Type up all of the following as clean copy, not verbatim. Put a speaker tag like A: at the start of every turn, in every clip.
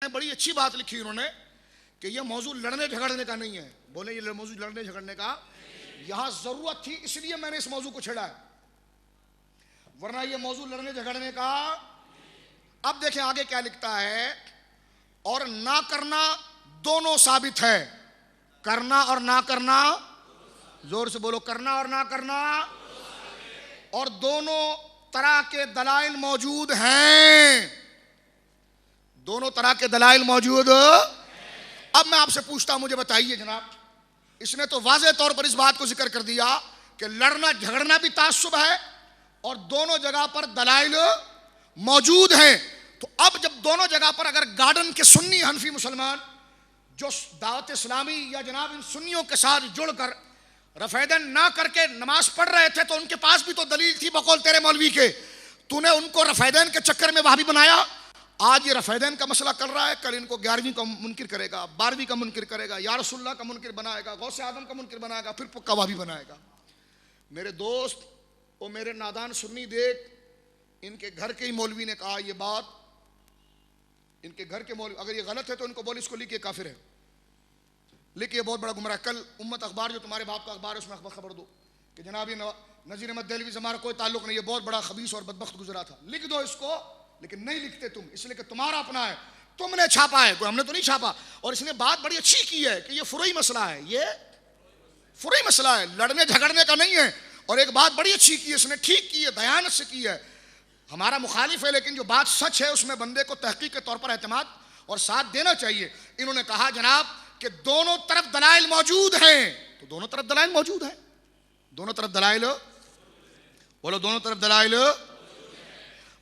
A: بڑی اچھی بات لکھی انہوں نے کہ یہ موضوع لڑنے جھگڑنے کا نہیں ہے. بولے یہ موضوع لڑنے جھگڑنے کا یہاں ضرورت تھی اس لیے میں نے اس موضوع کو چھیڑا ہے, ورنہ یہ موضوع لڑنے جھگڑنے کا. اب دیکھیں آگے کیا لکھتا ہے, اور نہ کرنا دونوں ثابت ہے. کرنا اور نہ کرنا, زور سے بولو, کرنا اور نہ کرنا, اور دونوں طرح کے دلائل موجود ہیں. دونوں طرح کے دلائل موجود. اب میں آپ سے پوچھتا ہوں, مجھے بتائیے جناب, اس نے تو واضح طور پر اس بات کو ذکر کر دیا کہ لڑنا جھگڑنا بھی تعصب ہے اور دونوں جگہ پر دلائل موجود ہیں. تو اب جب دونوں جگہ پر اگر گارڈن کے سنی حنفی مسلمان جو دعوت اسلامی یا جناب ان سنیوں کے ساتھ جڑ کر رفیدن نہ کر کے نماز پڑھ رہے تھے, تو ان کے پاس بھی تو دلیل تھی بقول تیرے مولوی کے. تو نے ان کو رفیدین کے چکر میں وہابی بنایا. آج یہ رفیدین کا مسئلہ کر رہا ہے, کل ان کو 11ویں کا منکر کرے گا, 12ویں کا منکر کرے گا, یا رسول اللہ کا منکر بنائے گا, غوث اعظم کا منکر بنائے گا, پھر پکا وہابی بنائے گا. میرے دوست اور میرے نادان سنی دیکھ, ان کے گھر کے ہی مولوی نے کہا یہ بات. ان کے گھر کے مولوی, اگر یہ غلط ہے تو ان کو بول اس کو لکھ کے کافر ہے, لکھ یہ بہت بڑا گمراہ. کل امت اخبار جو تمہارے باپ کا اخبار ہے اس میں خبر دو کہ جناب یہ نذیر احمد دہلوی سے ہمارا کوئی تعلق نہیں, یہ بہت بڑا خبیث اور بدبخت گزرا تھا. لکھ دو اس کو, لیکن نہیں لکھتے تم, اس لیے کہ تمہارا اپنا ہے, تم نے چھاپا ہے, کوئی ہم نے تو نہیں چھاپا. اور اس نے بات بڑی اچھی کی ہے کہ یہ فروعی مسئلہ ہے, یہ فروعی مسئلہ ہے, لڑنے جھگڑنے کا نہیں ہے. اور ایک بات بڑی اچھی کی ہے, اس نے ٹھیک کی ہے, دیانت سے کی ہے. ہمارا مخالف ہے لیکن جو بات سچ ہے اس میں بندے کو تحقیق کے طور پر اعتماد اور ساتھ دینا چاہیے. انہوں نے کہا جناب کہ دونوں طرف دلائل موجود ہیں, تو دونوں طرف دلائل موجود ہیں. دونوں طرف دلائل بولو, دونوں طرف دلائل.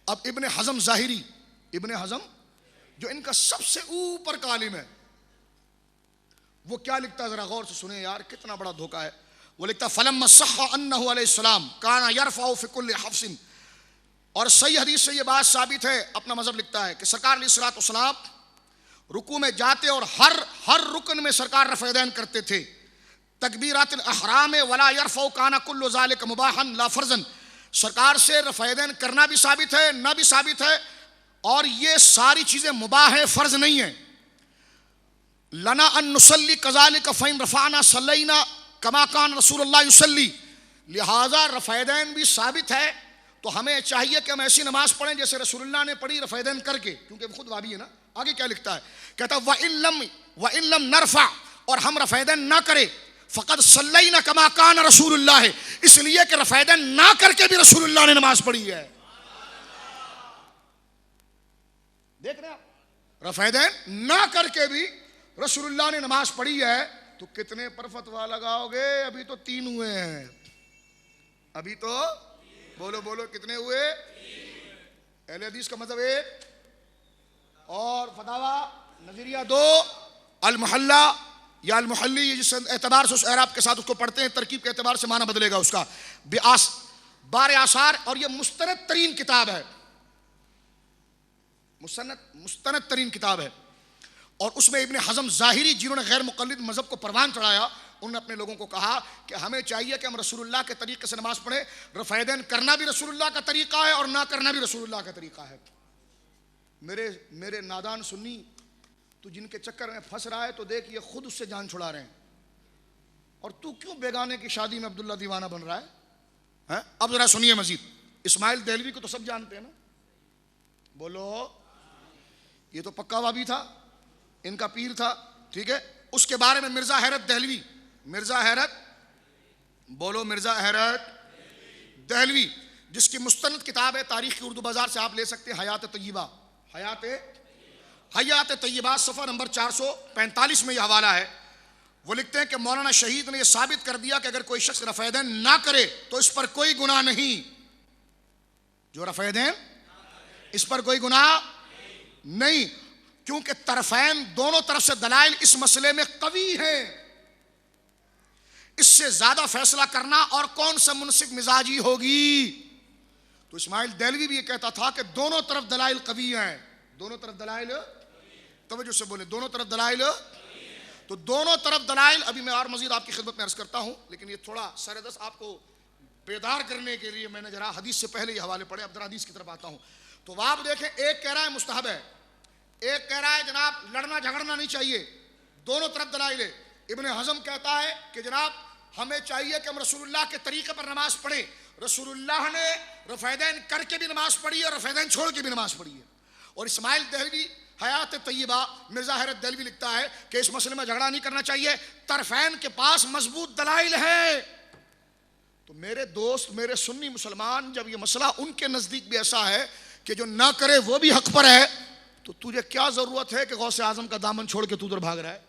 A: اب ابن حزم ظاہری, ابن حزم جو ان کا سب سے اوپر کا عالم ہے, وہ کیا لکھتا ہے ذرا غور سے سنیں یار, کتنا بڑا دھوکہ ہے. وہ لکھتا فلما صح انہ علیہ السلام کانا یرفع فی کل حفص, اور صحیح حدیث سے یہ بات ثابت ہے. اپنا مذہب لکھتا ہے کہ سرکار علیہ الصلوۃ والسلام رکوع میں جاتے اور ہر رکن میں سرکار رفع یدین کرتے تھے. تکبیرات الاحرام ولا یرفع کانا کل ذلک مباحا لا فرضا, سرکار سے رفع یدین کرنا بھی ثابت ہے, نہ بھی ثابت ہے, اور یہ ساری چیزیں مباح ہیں, فرض نہیں ہیں. لنا ان نصلی کذالک فإن رفعنا صلینا کما کان رسول اللہ یصلی, لہذا رفع یدین بھی ثابت ہے تو ہمیں چاہیے کہ ہم ایسی نماز پڑھیں جیسے رسول اللہ نے پڑھی رفع یدین کر کے, کیونکہ وہ خود وہابی ہے نا. آگے کیا لکھتا ہے, کہتا وَإِن لَمْ نَرْفَعْ, اور ہم رفع یدین نہ کرے, فقد صلینا کما کان رسول اللہ, اس لیے کہ رفع یدین نہ کر کے بھی رسول اللہ نے نماز پڑھی ہے. دیکھ رہے آپ, رفع یدین نہ کر کے بھی رسول اللہ نے نماز پڑھی ہے. تو کتنے پر فتویٰ لگاؤ گے؟ ابھی تو 3 ہوئے ہیں, ابھی تو بولو بولو کتنے ہوئے؟ اہل حدیث کا مذہب 1 اور فتاوی نظریہ 2, المحلہ یا المحلی, جس اعتبار سے اس اعراب کے ساتھ اس کو پڑھتے ہیں, ترکیب کے اعتبار سے معنی بدلے گا اس کا, بار آثار. اور یہ مستند ترین کتاب ہے, مستند ترین کتاب ہے. اور اس میں ابن حزم ظاہری جنہوں نے غیر مقلد مذہب کو پروان چڑھایا, انہوں نے اپنے لوگوں کو کہا کہ ہمیں چاہیے کہ ہم رسول اللہ کے طریقے سے نماز پڑھیں. رفع یدین کرنا بھی رسول اللہ کا طریقہ ہے اور نہ کرنا بھی رسول اللہ کا طریقہ ہے. میرے نادان سنی, تو جن کے چکر میں پھنس رہا ہے تو دیکھ یہ خود اس سے جان چھڑا رہے ہیں, اور تو کیوں بیگانے کی شادی میں عبداللہ دیوانہ بن رہا ہے؟ اب ذرا سنیے مزید. اسماعیل دہلوی کو تو سب جانتے ہیں نا, بولو, یہ تو پکا وہابی تھا, ان کا پیر تھا, ٹھیک ہے. اس کے بارے میں مرزا حیرت دہلوی, مرزا حیرت بولو, مرزا حیرت دہلوی, جس کی مستند کتاب ہے تاریخ کی اردو بازار سے آپ لے سکتے ہیں, حیات طیبہ, حیات طیبہ صفحہ نمبر 445 میں یہ حوالہ ہے. وہ لکھتے ہیں کہ مولانا شہید نے یہ ثابت کر دیا کہ اگر کوئی شخص رفع یدین نہ کرے تو اس پر کوئی گناہ نہیں, جو رفع یدین اس پر کوئی گناہ نہیں, کیونکہ طرفین دونوں طرف سے دلائل اس مسئلے میں قوی ہیں. اس سے زیادہ فیصلہ کرنا اور کون سا منصف مزاجی ہوگی. تو اسماعیل دہلوی بھی یہ کہتا تھا کہ دونوں طرف دلائل قوی ہیں, دونوں طرف دلائل, توجہ سے بولے, دونوں طرف دلائل. تو دونوں طرف دلائل, ابھی میں اور مزید آپ کی خدمت میں عرض کرتا ہوں, لیکن یہ تھوڑا سردس آپ کو بیدار کرنے کے لیے میں نے ذرا حدیث سے پہلے یہ حوالے پڑھے. اب ذرا حدیث کی طرف آتا ہوں. تو آپ دیکھیں, ایک کہہ رہا ہے مستحب ہے, ایک کہہ رہا ہے جناب لڑنا جھگڑنا نہیں چاہیے، دونوں طرف دلائل ہے۔ ابن حزم کہتا ہے کہ جناب ہمیں چاہیے کہ ہم رسول اللہ کے طریقے پر نماز پڑھیں۔ رسول اللہ نے رفیدین کر کے بھی نماز پڑھی ہے اور رفیدین چھوڑ کے بھی نماز پڑھی ہے۔ اور اسماعیل دہلوی حیات طیبہ مرزا حیرت دہلوی لکھتا ہے کہ اس مسئلے میں جھگڑا نہیں کرنا چاہیے، طرفین کے پاس مضبوط دلائل ہے۔ تو میرے دوست، میرے سنی مسلمان، جب یہ مسئلہ ان کے نزدیک بھی ایسا ہے کہ جو نہ کرے وہ بھی حق پر ہے، تو تجھے کیا ضرورت ہے کہ غوث اعظم کا دامن چھوڑ کے تو ادھر بھاگ رہا ہے؟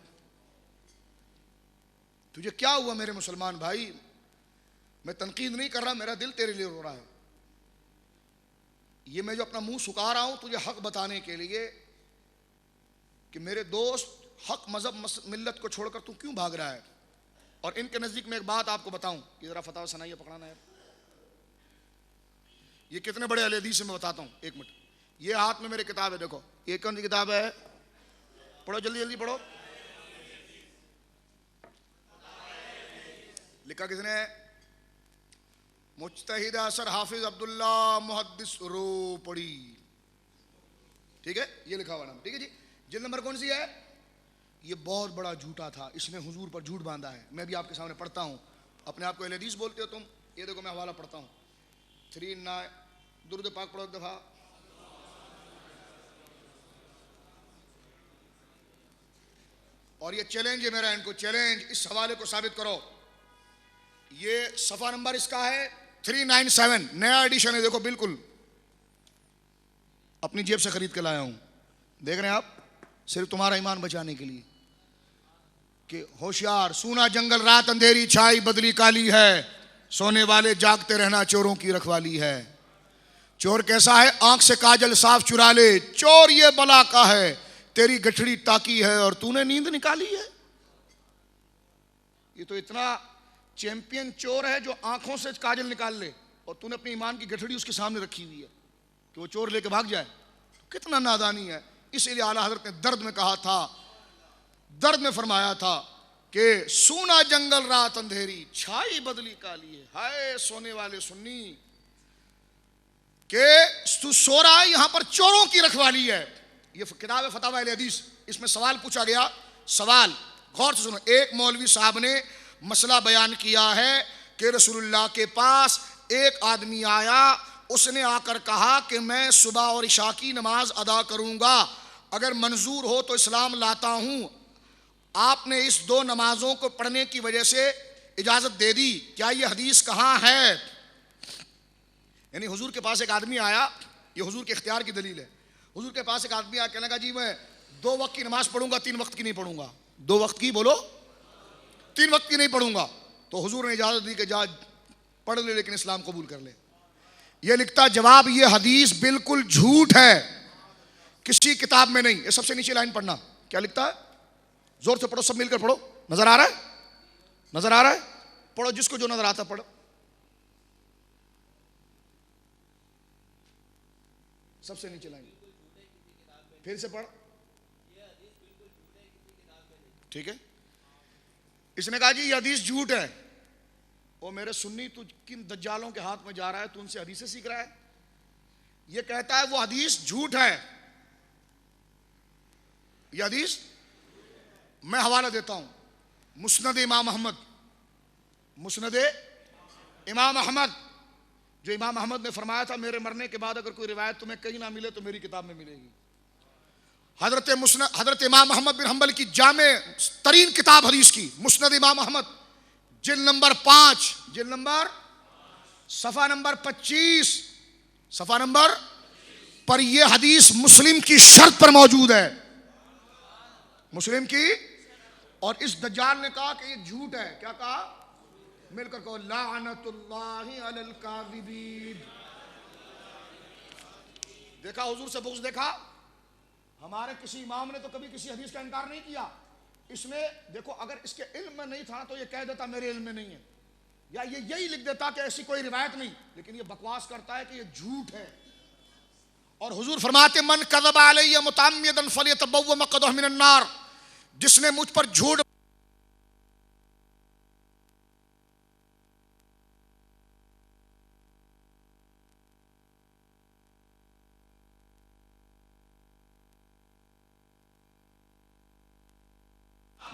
A: تجھے کیا ہوا میرے مسلمان بھائی؟ میں تنقید نہیں کر رہا، میرا دل تیرے لیے رو رہا ہے۔ یہ میں جو اپنا منہ سکھا رہا ہوں تجھے حق بتانے کے لیے کہ میرے دوست حق مذہب ملت کو چھوڑ کر تو کیوں بھاگ رہا ہے۔ اور ان کے نزدیک میں ایک بات آپ کو بتاؤں، یہ ذرا فتاوی سنائیے، پکڑانا ہے یہ کتنے بڑے اہل حدیث سے میں بتاتا ہوں، ایک منٹ۔ یہ ہاتھ میں میری کتاب ہے، دیکھو یہ کون سی کتاب ہے، پڑھو جلدی جلدی پڑھو۔ لکھا کس نے؟ مجتہد اثر حافظ عبداللہ محدث رو پڑی، ٹھیک ہے، یہ لکھا ہوا نام، ٹھیک ہے جی۔ جلد نمبر کون سی ہے؟ یہ بہت بڑا جھوٹا تھا، اس نے حضور پر جھوٹ باندھا ہے۔ میں بھی آپ کے سامنے پڑھتا ہوں، اپنے آپ کو اہل حدیث بولتے ہو تم، یہ دیکھو میں حوالہ پڑھتا ہوں 39، درود پاک پڑھو ایک دفعہ۔ اور یہ چیلنج ہے میرا ان کو، چیلنج، اس حوالے کو ثابت کرو۔ یہ صفحہ نمبر اس کا ہے 397، نیا ایڈیشن ہے، دیکھو بالکل اپنی جیب سے خرید کے لایا ہوں، دیکھ رہے ہیں آپ، صرف تمہارا ایمان بچانے کے لیے کہ ہوشیار، سونا جنگل رات اندھیری چھائی بدلی کالی ہے، سونے والے جاگتے رہنا چوروں کی رکھوالی ہے۔ چور کیسا ہے؟ آنکھ سے کاجل صاف چرا لے، چور یہ بلا کا ہے، تیری گٹھڑی تاکی ہے اور تو نے نیند نکالی ہے۔ یہ تو اتنا چیمپئن چور ہے جو آنکھوں سے کاجل نکال لے، اور تو نے اپنی ایمان کی گٹھڑی اس کے سامنے رکھی ہوئی ہے کہ وہ چور لے کے بھاگ جائے، کتنا نادانی ہے۔ اس لیے اعلیٰ حضرت نے درد میں کہا تھا، درد میں فرمایا تھا کہ سونا جنگل رات اندھیری چھائی بدلی کالی ہے، ہائے سونے والے سنی کہ تو سو رہا ہے، یہاں پر چوروں کی رکھوالی ہے۔ یہ کتاب ہے فتاوی اہل حدیث، اس میں سوال پوچھا گیا، سوال غور سے سنو۔ ایک مولوی صاحب نے مسئلہ بیان کیا ہے کہ رسول اللہ کے پاس ایک آدمی آیا، اس نے آ کر کہا کہ میں صبح اور عشاء کی نماز ادا کروں گا، اگر منظور ہو تو اسلام لاتا ہوں۔ آپ نے اس دو نمازوں کو پڑھنے کی وجہ سے اجازت دے دی، کیا یہ حدیث کہاں ہے؟ یعنی حضور کے پاس ایک آدمی آیا، یہ حضور کے اختیار کی دلیل ہے، حضور کے پاس ایک آدمی آیا، کہنے لگا جی میں 2 وقت کی نماز پڑھوں گا، 3 وقت کی نہیں پڑھوں گا۔ 2 وقت کی بولو، 3 وقت کی نہیں پڑھوں گا۔ تو حضور نے اجازت دی کہ جا پڑھ لے، لیکن اسلام قبول کر لے۔ یہ لکھتا جواب، یہ حدیث بالکل جھوٹ ہے، کسی کتاب میں نہیں۔ یہ سب سے نیچے لائن پڑھنا، کیا لکھتا ہے؟ زور سے پڑھو، سب مل کر پڑھو، نظر آ رہا ہے؟ نظر آ رہا ہے؟ پڑھو، جس کو جو نظر آتا پڑھو، سب سے نیچے لائن، پھر سے پڑھ، ٹھیک ہے۔ اس نے کہا جی یہ حدیث جھوٹ ہے۔ او میرے سنی، تو کن دجالوں کے ہاتھ میں جا رہا ہے، تو ان سے حدیثیں سیکھ رہا ہے؟ یہ کہتا ہے وہ حدیث جھوٹ ہے، یہ حدیث، میں حوالہ دیتا ہوں، مسند امام احمد، مسند امام احمد، جو امام احمد نے فرمایا تھا میرے مرنے کے بعد اگر کوئی روایت تمہیں کہیں نہ ملے تو میری کتاب میں ملے گی۔ حضرت امام احمد بن حنبل کی جامع ترین کتاب حدیث کی مسند امام احمد، جلد نمبر 5، جلد نمبر، صفحہ نمبر 25، صفحہ نمبر پر یہ حدیث مسلم کی شرط پر موجود ہے، مسلم کی۔ اور اس دجال نے کہا کہ یہ جھوٹ ہے، کیا کہا؟ مل کر کہو، لعنت اللہ علی الکاذبین۔ دیکھا حضور سے بغض دیکھا؟ ہمارے کسی امام نے تو کبھی کسی حدیث کا انکار نہیں کیا۔ اس میں دیکھو، اگر اس کے علم میں نہیں تھا تو یہ کہہ دیتا میرے علم میں نہیں ہے، یا یہ یہی لکھ دیتا کہ ایسی کوئی روایت نہیں، لیکن یہ بکواس کرتا ہے کہ یہ جھوٹ ہے۔ اور حضور فرماتے من کذب علی متعمدا فلیتبوأ مقعدہ من النار، جس نے مجھ پر جھوٹ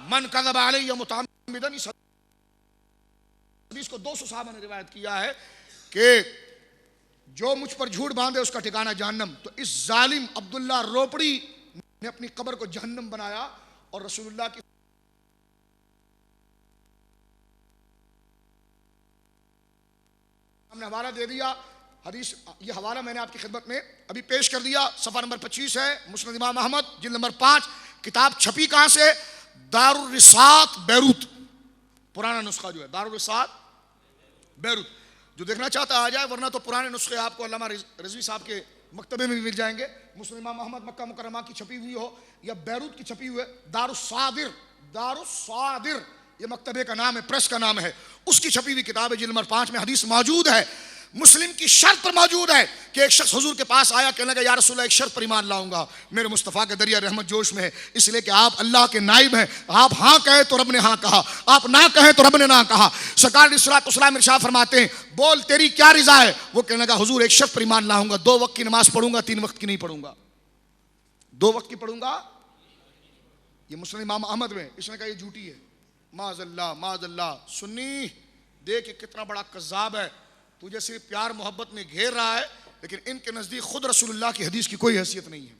A: من کذب علی متعمدا، اس حدیث کو 200 صحابہ نے روایت کیا ہے کہ جو مجھ پر جھوٹ باندھے اس کا ٹھکانہ جہنم. تو اس ظالم عبداللہ روپڑی نے اپنی قبر کو جہنم بنایا اور رسول اللہ کی ہم نے حوالہ دے دیا. حدیث یہ حوالہ میں نے آپ کی خدمت میں ابھی پیش کر دیا. صفحہ نمبر 25 ہے مسند امام احمد جلد نمبر 5. کتاب چھپی کہاں سے؟ دار الرسات بیروت. پرانا نسخہ جو ہے دار الرسات بیروت. جو دیکھنا چاہتا آ جائے، ورنہ تو پرانے نسخے آپ کو علامہ رضوی صاحب کے مکتبے میں بھی مل جائیں گے. مسند امام احمد مکہ مکرمہ کی چھپی ہوئی ہو یا بیروت کی چھپی ہوئی ہے. دار الصادر، دار الصادر یہ مکتبے کا نام ہے، پریس کا نام ہے. اس کی چھپی ہوئی کتاب ہے جلد نمبر 5 میں حدیث موجود ہے. مسلم کی شرط پر موجود ہے کہ ایک شخص حضور کے پاس آیا، کہنے لگا یا رسول اللہ ایک شرط پر ایمان لاؤں گا، میرے مصطفیٰ کا دریا رحمت جوش میں ہے، اس لیے کہ آپ اللہ کے نائب ہیں. آپ ہاں کہے تو رب نے ہاں کہا، آپ نہ کہے تو رب نے نہ کہا. سرکار علیہ الصلوۃ والسلام ارشاد فرماتے ہیں بول تیری کیا رضا ہے؟ وہ کہنے لگا حضور ایک شرط پر ایمان لاؤں گا، 2 وقت کی نماز پڑھوں گا، 3 وقت کی نہیں پڑھوں گا. 2 وقت کی پڑھوں گا. یہ مسلم امام احمد میں. اس نے کہا یہ جھوٹی ہے. معاذ اللہ معاذ اللہ. سنی دیکھ کتنا بڑا کذاب ہے، تجھے صرف پیار محبت میں گھیر رہا ہے، لیکن ان کے نزدیک خود رسول اللہ کی حدیث کی کوئی حیثیت نہیں ہے.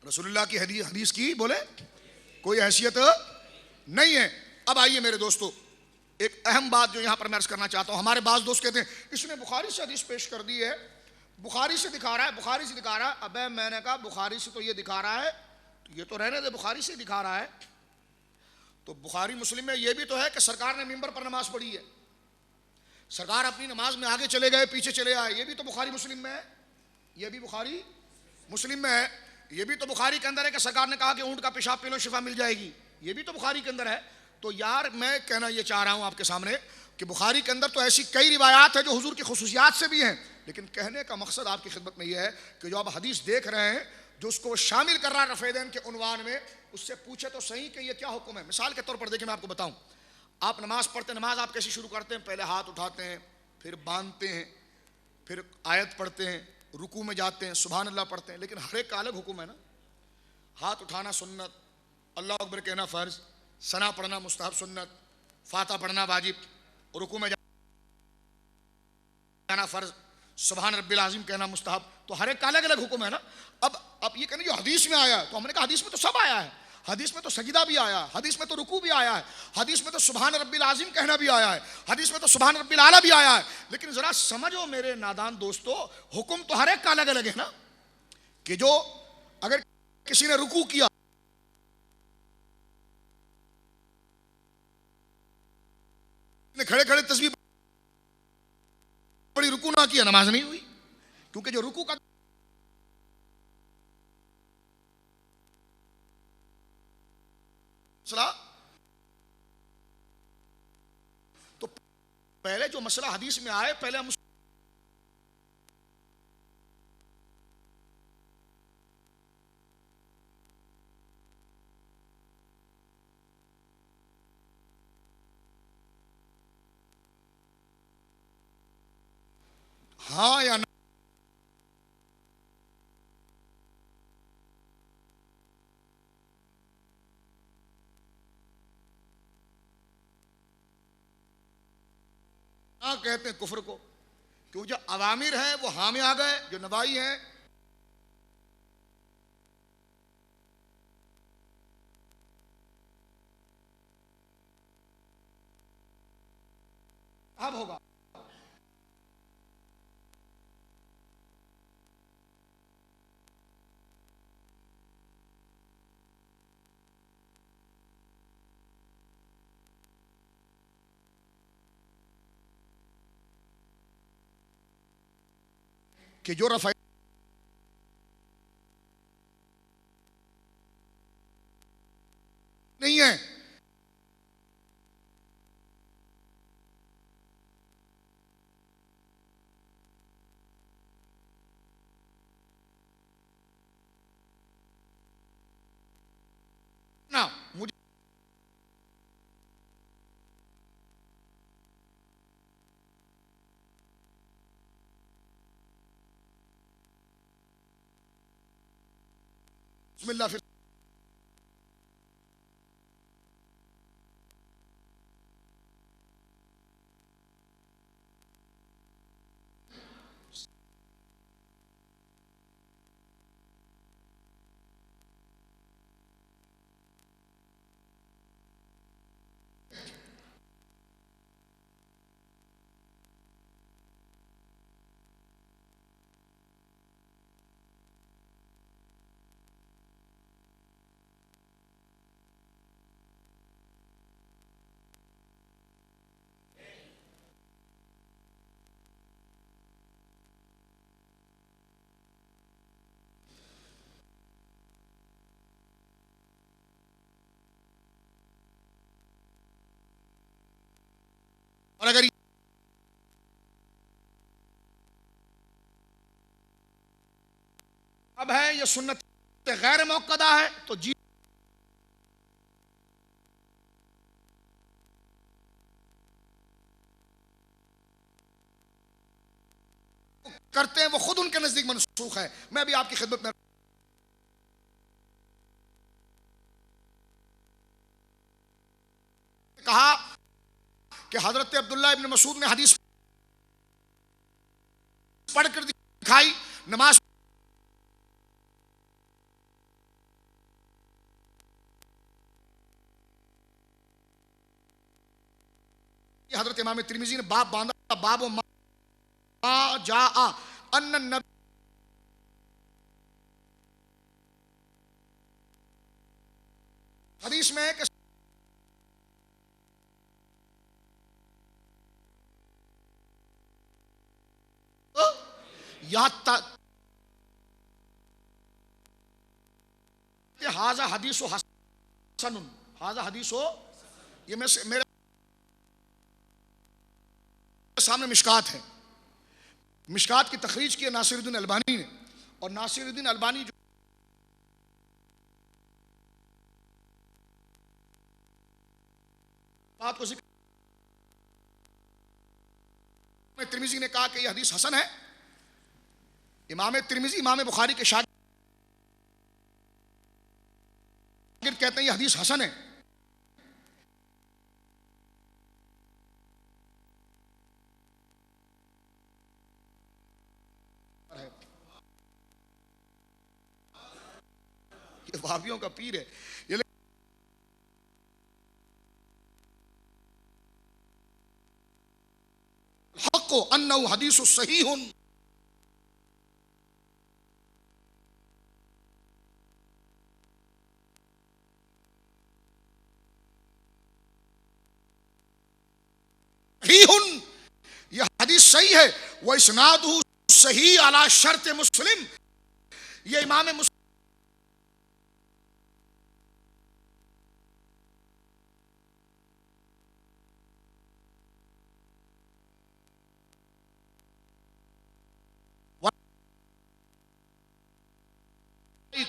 A: رسول اللہ کی حدیث کی بولے کوئی حیثیت نہیں ہے. اب آئیے میرے دوستو، ایک اہم بات جو یہاں پر میں عرض کرنا چاہتا ہوں. ہمارے بعض دوست کہتے ہیں اس نے بخاری سے حدیث پیش کر دی ہے، بخاری سے دکھا رہا ہے، بخاری سے دکھا رہا ہے. ابے میں نے کہا بخاری سے تو یہ دکھا رہا ہے، تو یہ تو رہنے دے، بخاری سے دکھا رہا ہے تو بخاری مسلم میں یہ بھی تو ہے کہ سرکار نے منبر پر نماز پڑھی ہے، سرکار اپنی نماز میں آگے چلے گئے پیچھے چلے آئے. یہ بھی تو بخاری مسلم میں ہے، یہ بھی بخاری مسلم میں ہے. یہ بھی تو بخاری کے اندر ہے کہ سرکار نے کہا کہ اونٹ کا پیشاب پی لو شفا مل جائے گی، یہ بھی تو بخاری کے اندر ہے. تو یار میں کہنا یہ چاہ رہا ہوں آپ کے سامنے کہ بخاری کے اندر تو ایسی کئی روایات ہیں جو حضور کی خصوصیات سے بھی ہیں، لیکن کہنے کا مقصد آپ کی خدمت میں یہ ہے کہ جو آپ حدیث دیکھ رہے ہیں جو اس کو وہ شامل کر رہا ہے رفع دین کے عنوان میں، اس سے پوچھے تو صحیح کہ یہ کیا حکم ہے. مثال کے طور پر دیکھیں میں آپ کو بتاؤں، آپ نماز پڑھتے ہیں، نماز آپ کیسی شروع کرتے ہیں؟ پہلے ہاتھ اٹھاتے ہیں، پھر باندھتے ہیں، پھر آیت پڑھتے ہیں، رکوع میں جاتے ہیں، سبحان اللہ پڑھتے ہیں. لیکن ہر ایک کا الگ حکم ہے نا. ہاتھ اٹھانا سنت، اللہ اکبر کہنا فرض، ثنا پڑھنا مستحب سنت، فاتحہ پڑھنا واجب، رکوع میں جانا فرض، سبحان ربی العظیم کہنا مستحب. تو ہر ایک کا الگ الگ حکم ہے نا. اب یہ کہنا جو حدیث میں آیا، تو ہم نے کہا حدیث میں تو سب آیا ہے. حدیث میں تو سجدہ بھی آیا ہے، حدیث میں تو رکوع بھی آیا ہے، حدیث میں تو سبحان ربی العظیم کہنا بھی آیا ہے، حدیث میں تو سبحان ربی الاعلیٰ بھی آیا ہے. لیکن ذرا سمجھو میرے نادان دوستو، حکم تو ہر ایک کا الگ الگ ہے نا. کہ جو اگر کسی نے رکوع کیا، کھڑے کھڑے تسبیح پڑھی، رکوع نہ کیا، نماز نہیں ہوئی. کیونکہ جو رکوع کا مسئلہ، تو پہلے جو مسئلہ حدیث میں آئے پہلے ہم ہاں یا نہ کہتے ہیں کفر کو. کیونکہ جو عوامر ہیں وہ ہاں میں آ گئے، جو نوائی ہیں اب ہوگا. کہ جو رفع نہیں ہے، نا مجھے بسم اللہ پھر اب ہے یہ سنت غیر موقدہ ہے تو جی کرتے ہیں وہ خود ان کے نزدیک منسوخ ہے. میں بھی آپ کی خدمت میں کہا کہ حضرت عبداللہ ابن مسعود نے حدیث پڑھ کر دکھائی نماز حضرت امام ترمذی نے باب باندھا باب ما جاء ان النبی حدیث میں ہے کہ ہاذا حدیث حسن ہاذا حدیث یہ میرے سامنے مشکات ہے. مشکات کی تخریج کی ہے ناصر الدین البانی نے اور ناصر الدین البانی جو بات کو ذکر ترمذی نے کہا کہ یہ حدیث حسن ہے. امام ترمذی امام بخاری کے شاگرد کہتے ہیں یہ حدیث حسن ہے. یہ وہابیوں کا پیر ہے. یہ الحق انه حدیث صحیح یہ حدیث صحیح ہے. وَإِسْنَادُهُ صحیح علی شرط مسلم. یہ امام مسلم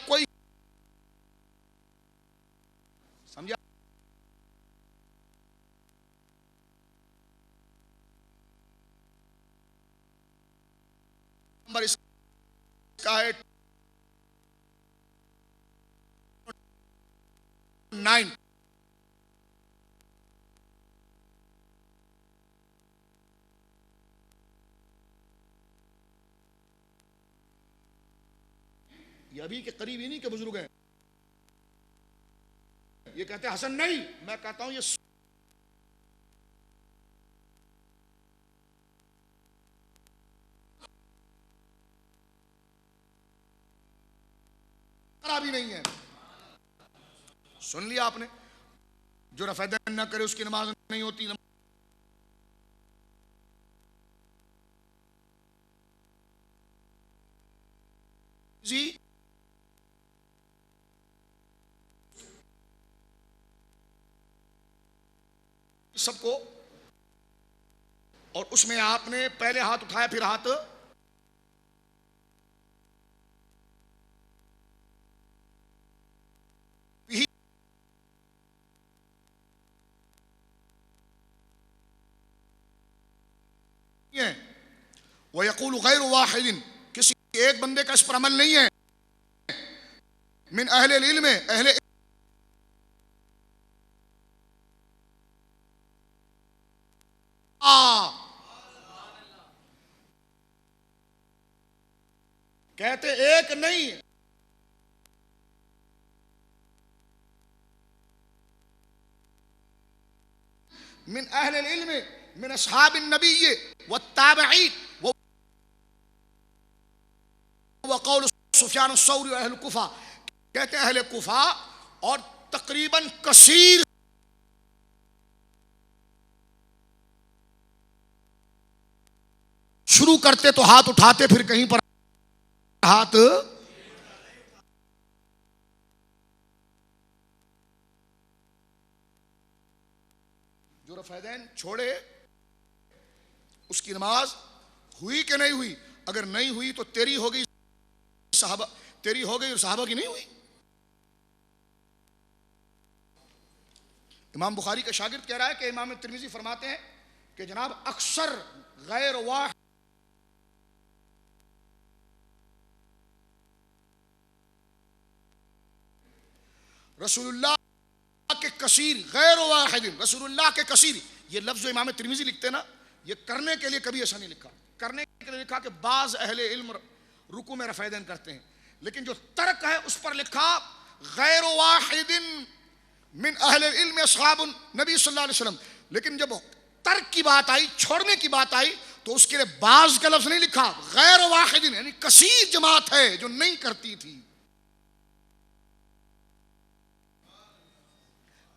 A: کوئی سمجھا نمبر اس کا ہے 9. یہ ابھی کے قریب ہی نہیں کہ بزرگ ہیں یہ کہتے ہیں حسن نہیں. میں کہتا ہوں یہ بھی نہیں ہے. سن لیا آپ نے جو رفع دین نہ کرے اس کی نماز نہیں ہوتی. جی سب کو اور اس میں آپ نے پہلے ہاتھ اٹھایا پھر ہاتھ وَيَقُولُ غَيْرُ وَاحِدٍ کسی ایک بندے کا اس پر عمل نہیں ہے. من اہل العلم اہل کہتے ایک نہیں من اہل العلم من اصحاب النبی والتابعین وقول سفیان الثوری واہل کوفہ. کہتے ہیں اہل کوفہ اور تقریباً کثیر شروع کرتے تو ہاتھ اٹھاتے پھر کہیں پر ہاتھ جو رفع دین چھوڑے اس کی نماز ہوئی کہ نہیں ہوئی. اگر نہیں ہوئی تو تیری ہوگی صحابہ تیری ہو گئی اور صحابہ کی نہیں ہوئی؟ امام بخاری کا شاگرد کہہ رہا ہے کہ امام ترمذی فرماتے ہیں کہ جناب اکثر غیر واحد رسول اللہ کے کثیر، غیر واحد رسول اللہ کے کثیر، یہ لفظ جو امام ترمذی لکھتے ہیں نا، یہ کرنے کے لیے کبھی ایسا نہیں لکھا. کرنے کے لیے لکھا کہ بعض اہل علم رکوع میں رفع یدین کرتے ہیں، لیکن جو ترک ہے اس پر لکھا غیر واحد من اہل العلم اصحاب نبی صلی اللہ علیہ وسلم. لیکن جب ترک کی بات آئی، چھوڑنے کی بات آئی، تو اس کے لیے بعض کا لفظ نہیں لکھا، غیر واحد یعنی کثیر جماعت ہے جو نہیں کرتی تھی.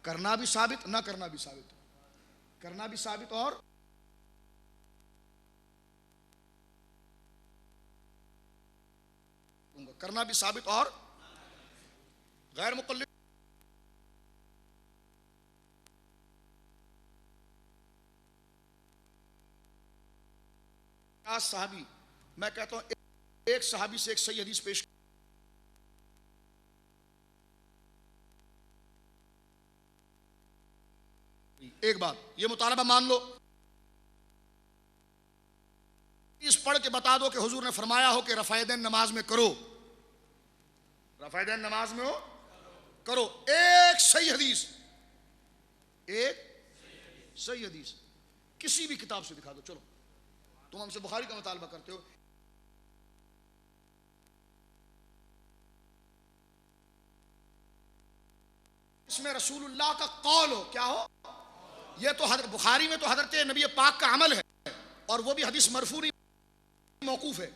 A: کرنا بھی ثابت، نہ کرنا بھی ثابت. کرنا بھی ثابت اور کرنا بھی ثابت اور غیر مقلد. صحابی، میں کہتا ہوں ایک صحابی سے ایک صحیح حدیث پیش. ایک بات یہ مطالبہ مان لو، اس پڑھ کے بتا دو کہ حضور نے فرمایا ہو کہ رفع یدین نماز میں کرو، رفع یدین نماز میں ہو کرو. ایک صحیح حدیث، ایک صحیح حدیث کسی بھی کتاب سے دکھا دو. چلو تم ہم سے بخاری کا مطالبہ کرتے ہو، اس میں رسول اللہ کا قول ہو، کیا ہو؟ یہ تو بخاری میں تو حضرت نبی پاک کا عمل ہے، اور وہ بھی حدیث مرفوع نہیں موقوف ہے.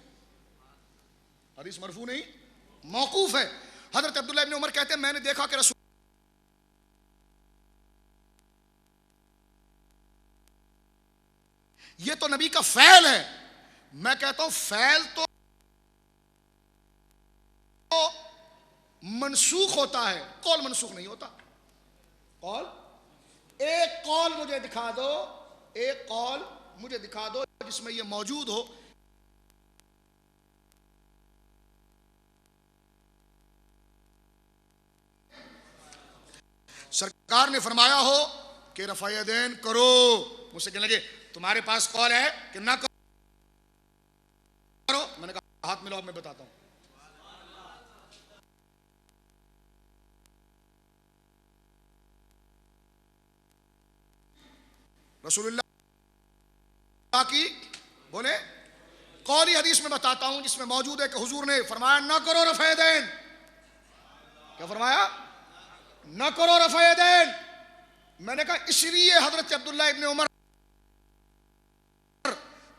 A: حدیث مرفوع نہیں موقوف ہے. حضرت عبداللہ ابن عمر کہتے ہیں میں نے دیکھا کہ رسول یہ تو نبی کا فعل ہے. میں کہتا ہوں فعل تو منسوخ ہوتا ہے، قول منسوخ نہیں ہوتا. قول، ایک قول مجھے دکھا دو، ایک قول مجھے دکھا دو جس میں یہ موجود ہو سرکار نے فرمایا ہو کہ رفع یدین کرو. مجھ سے کہنے لگے تمہارے پاس قول ہے کہ نہ کرو؟ میں نے کہا ہاتھ ملاؤ میں بتاتا ہوں. رسول اللہ کی بولے قولی حدیث میں بتاتا ہوں جس میں موجود ہے کہ حضور نے فرمایا نہ کرو رفع یدین. کیا فرمایا؟ نہ کرو رفع یدین. میں نے کہا اس لیے حضرت عبداللہ ابن عمر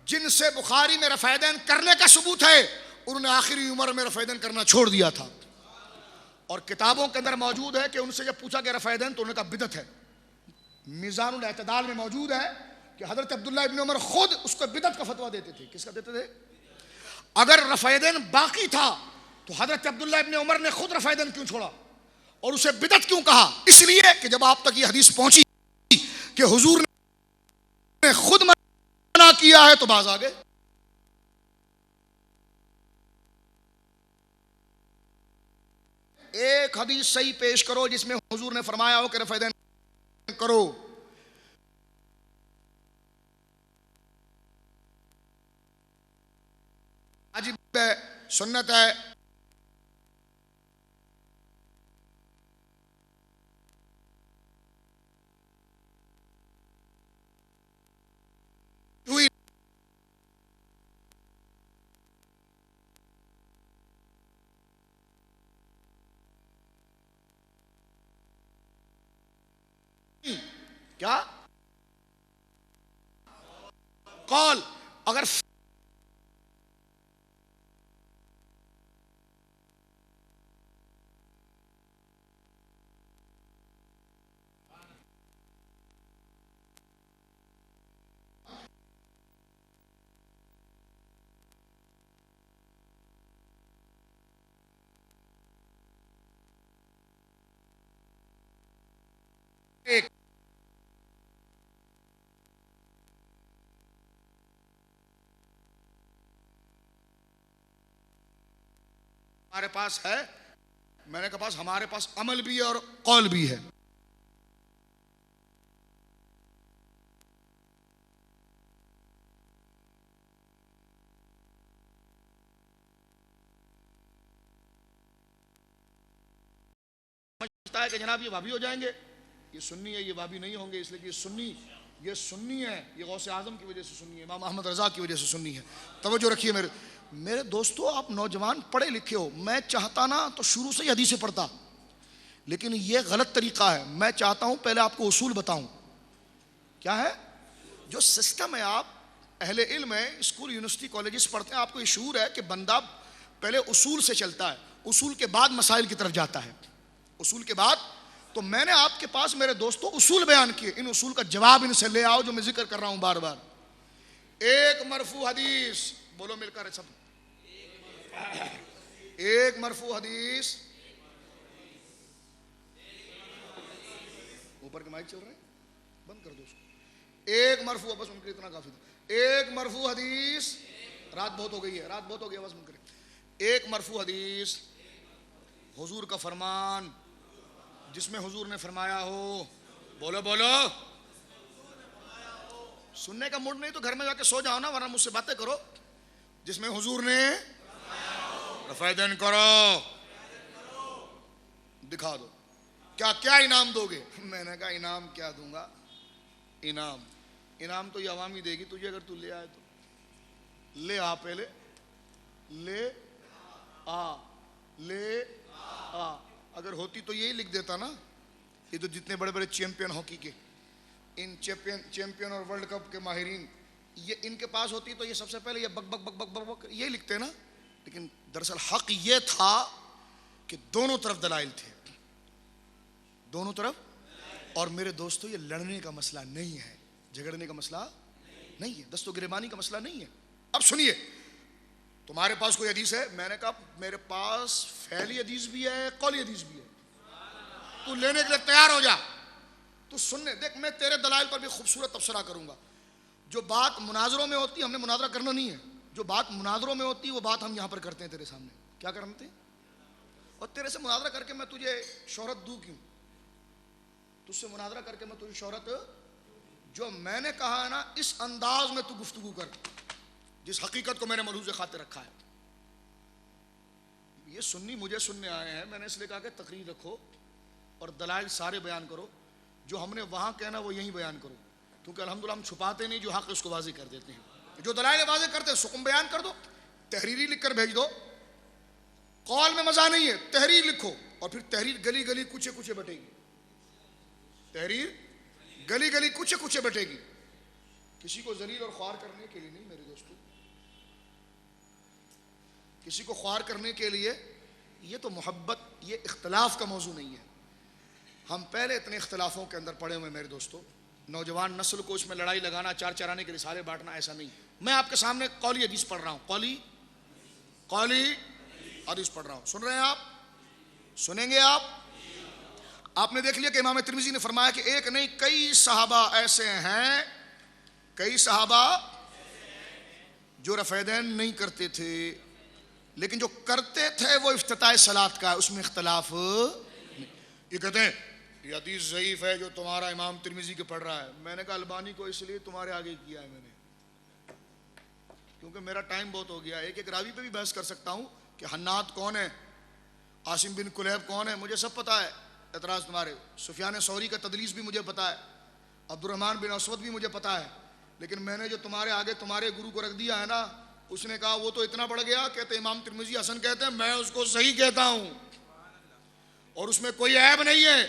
A: جن سے بخاری میں رفع یدین کرنے کا ثبوت ہے، انہوں نے آخری عمر میں رفع یدین کرنا چھوڑ دیا تھا. اور کتابوں کے اندر موجود ہے کہ ان سے جب پوچھا کہ رفع یدین تو انہوں نے کہا بدعت ہے. میزان الاعتدال میں موجود ہے کہ حضرت عبداللہ ابن عمر خود اس کو بدعت کا فتویٰ دیتے تھے. کس کا دیتے تھے؟ اگر رفع یدین باقی تھا تو حضرت عبداللہ ابن عمر نے خود رفع یدین کیوں چھوڑا اور اسے بدعت کیوں کہا؟ اس لیے کہ جب آپ تک یہ حدیث پہنچی کہ حضور نے خود منع کیا ہے تو باز آ گئے. ایک حدیث صحیح پیش کرو جس میں حضور نے فرمایا ہو کہ رفع یدین کرو. واجب ہے، سنت ہے. کیا قول اگر ایک ہمارے پاس ہے؟ میں نے کہا ہمارے پاس عمل بھی ہے اور قول بھی ہے. سمجھتا ہے کہ جناب یہ وہابی ہو جائیں گے، یہ سنی ہے، یہ وہابی نہیں ہوں گے، اس لیے کہ یہ سنی ہے، یہ غوث اعظم کی وجہ سے سنی ہے، امام احمد رضا کی وجہ سے سنی ہے. توجہ رکھیے میرے دوستو، آپ نوجوان پڑھے لکھے ہو. میں چاہتا نا تو شروع سے ہی حدیثیں پڑھتا، لیکن یہ غلط طریقہ ہے. میں چاہتا ہوں پہلے آپ کو اصول بتاؤں. کیا ہے جو سسٹم ہے؟ آپ اہل علم ہے، اسکول یونیورسٹی کالجز پڑھتے ہیں، آپ کو یہ شعور ہے کہ بندہ پہلے اصول سے چلتا ہے، اصول کے بعد مسائل کی طرف جاتا ہے، اصول کے بعد. تو میں نے آپ کے پاس میرے دوستوں اصول بیان کیے، ان اصول کا جواب ان سے لے آؤ جو میں ذکر کر رہا ہوں بار بار. ایک مرفوع حدیث، بولو مل کر سب. ایک مرفوع حدیث، اوپر کے مائک چل رہے ہیں، بند کر دو اس کو. ایک مرفوع، بس ان کے اتنا کافی تھا. ایک مرفوع حدیث، رات بہت ہو گئی ہے، رات بہت ہو گئی ہے، بس بند کریں. ایک مرفوع حدیث، حضور کا فرمان جس میں حضور نے فرمایا ہو. بولو بولو. سننے کا موڈ نہیں تو گھر میں جا کے سو جاؤ نا، ورنہ مجھ سے باتیں کرو. جس میں حضور نے رفع دین کرو، دکھا دو. کیا انعام دو گے؟ میں نے کہا انعام کیا دوں گا، انعام تو یہ عوامی دے گی تجھے، اگر تو لے آئے تو. لے آ، پہلے لے آ، لے آ. اگر ہوتی تو یہی لکھ دیتا نا. یہ تو جتنے بڑے بڑے چیمپئن ہاکی کے، ان چیمپئن اور ورلڈ کپ کے ماہرین، یہ ان کے پاس ہوتی تو یہ سب سے پہلے یہ بک بک بک بک بک بک یہ لکھتے نا. لیکن دراصل حق یہ تھا کہ دونوں طرف دلائل تھے، دونوں طرف. اور میرے دوستو یہ لڑنے کا مسئلہ نہیں ہے، جھگڑنے کا مسئلہ نہیں ہے، دست و گریبانی کا مسئلہ نہیں ہے. اب سنیے، تمہارے پاس کوئی حدیث ہے؟ میں نے کہا میرے پاس فعلی حدیث بھی ہے، قولی حدیث بھی ہے. تو لینے کے لیے تیار ہو جا. تو سننے دیکھ، میں تیرے دلائل پر بھی خوبصورت تبصرہ کروں گا. جو بات مناظروں میں ہوتی ہے، ہم نے مناظرہ کرنا نہیں ہے. جو بات مناظروں میں ہوتی ہے وہ بات ہم یہاں پر کرتے ہیں تیرے سامنے. کیا کرتے ہیں؟ اور تیرے سے مناظرہ کر کے میں تجھے شہرت دوں کیوں؟ تجھ سے مناظرہ کر کے میں تجھے شہرت، جو میں نے کہا ہے نا اس انداز میں تو گفتگو کر، جس حقیقت کو میں نے ملحوظ خاطر رکھا ہے. یہ سنی مجھے سننے آئے ہیں، میں نے اس لیے کہا کہ تقریر رکھو اور دلائل سارے بیان کرو. جو ہم نے وہاں کہنا وہ یہیں بیان کرو، کیونکہ الحمدللہ ہم چھپاتے نہیں، جو حق اس کو واضح کر دیتے ہیں. جو دلائل واضح کرتے ہیں سکم بیان کر دو، تحریری لکھ کر بھیج دو. قول میں مزہ نہیں ہے، تحریر لکھو. اور پھر تحریر گلی گلی کوچے کوچے بٹے گی، تحریر گلی گلی کوچے کوچے بٹے گی. کسی کو ذلیل اور خوار کرنے کے لیے نہیں میرے دوستو، کسی کو خوار کرنے کے لیے. یہ تو محبت، یہ اختلاف کا موضوع نہیں ہے. ہم پہلے اتنے اختلافوں کے اندر پڑے ہوئے میرے دوستو. نوجوان نسل کو اس میں لڑائی لگانا، چار چرانے کے رسالے بانٹنا، ایسا نہیں. میں آپ کے سامنے قولی حدیث پڑھ رہا ہوں، قولی حدیث پڑھ رہا ہوں. سن رہے ہیں آپ؟ سنیں گے آپ؟ آپ نے دیکھ لیا کہ امام ترمذی نے فرمایا کہ ایک نہیں کئی صحابہ ایسے ہیں، کئی صحابہ جو رفع دین نہیں کرتے تھے، لیکن جو کرتے تھے وہ افتتاح صلاۃ کا ہے، اس میں اختلاف. یہ کہتے ہیں یہ حدیث ضعیف ہے جو تمہارا امام ترمذی کے پڑھ رہا ہے. میں نے کہا البانی کو اس لیے تمہارے آگے کیا ہے میں نے، کیونکہ میرا ٹائم بہت ہو گیا. ایک ایک راوی پہ بھی بحث کر سکتا ہوں کہ حناد کون ہے، عاصم بن کلیب کون ہے، مجھے سب پتا ہے. اعتراض تمہارے سفیان ثوری کا تدلیس بھی مجھے پتا ہے، عبد الرحمن بن اسود بھی مجھے پتا ہے. لیکن میں نے جو تمہارے آگے تمہارے گرو کو رکھ دیا ہے نا، اس نے کہا وہ تو اتنا بڑھ گیا، کہتے امام ترمذی حسن کہتے ہیں، میں اس کو صحیح کہتا ہوں اور اس میں کوئی عیب نہیں ہے.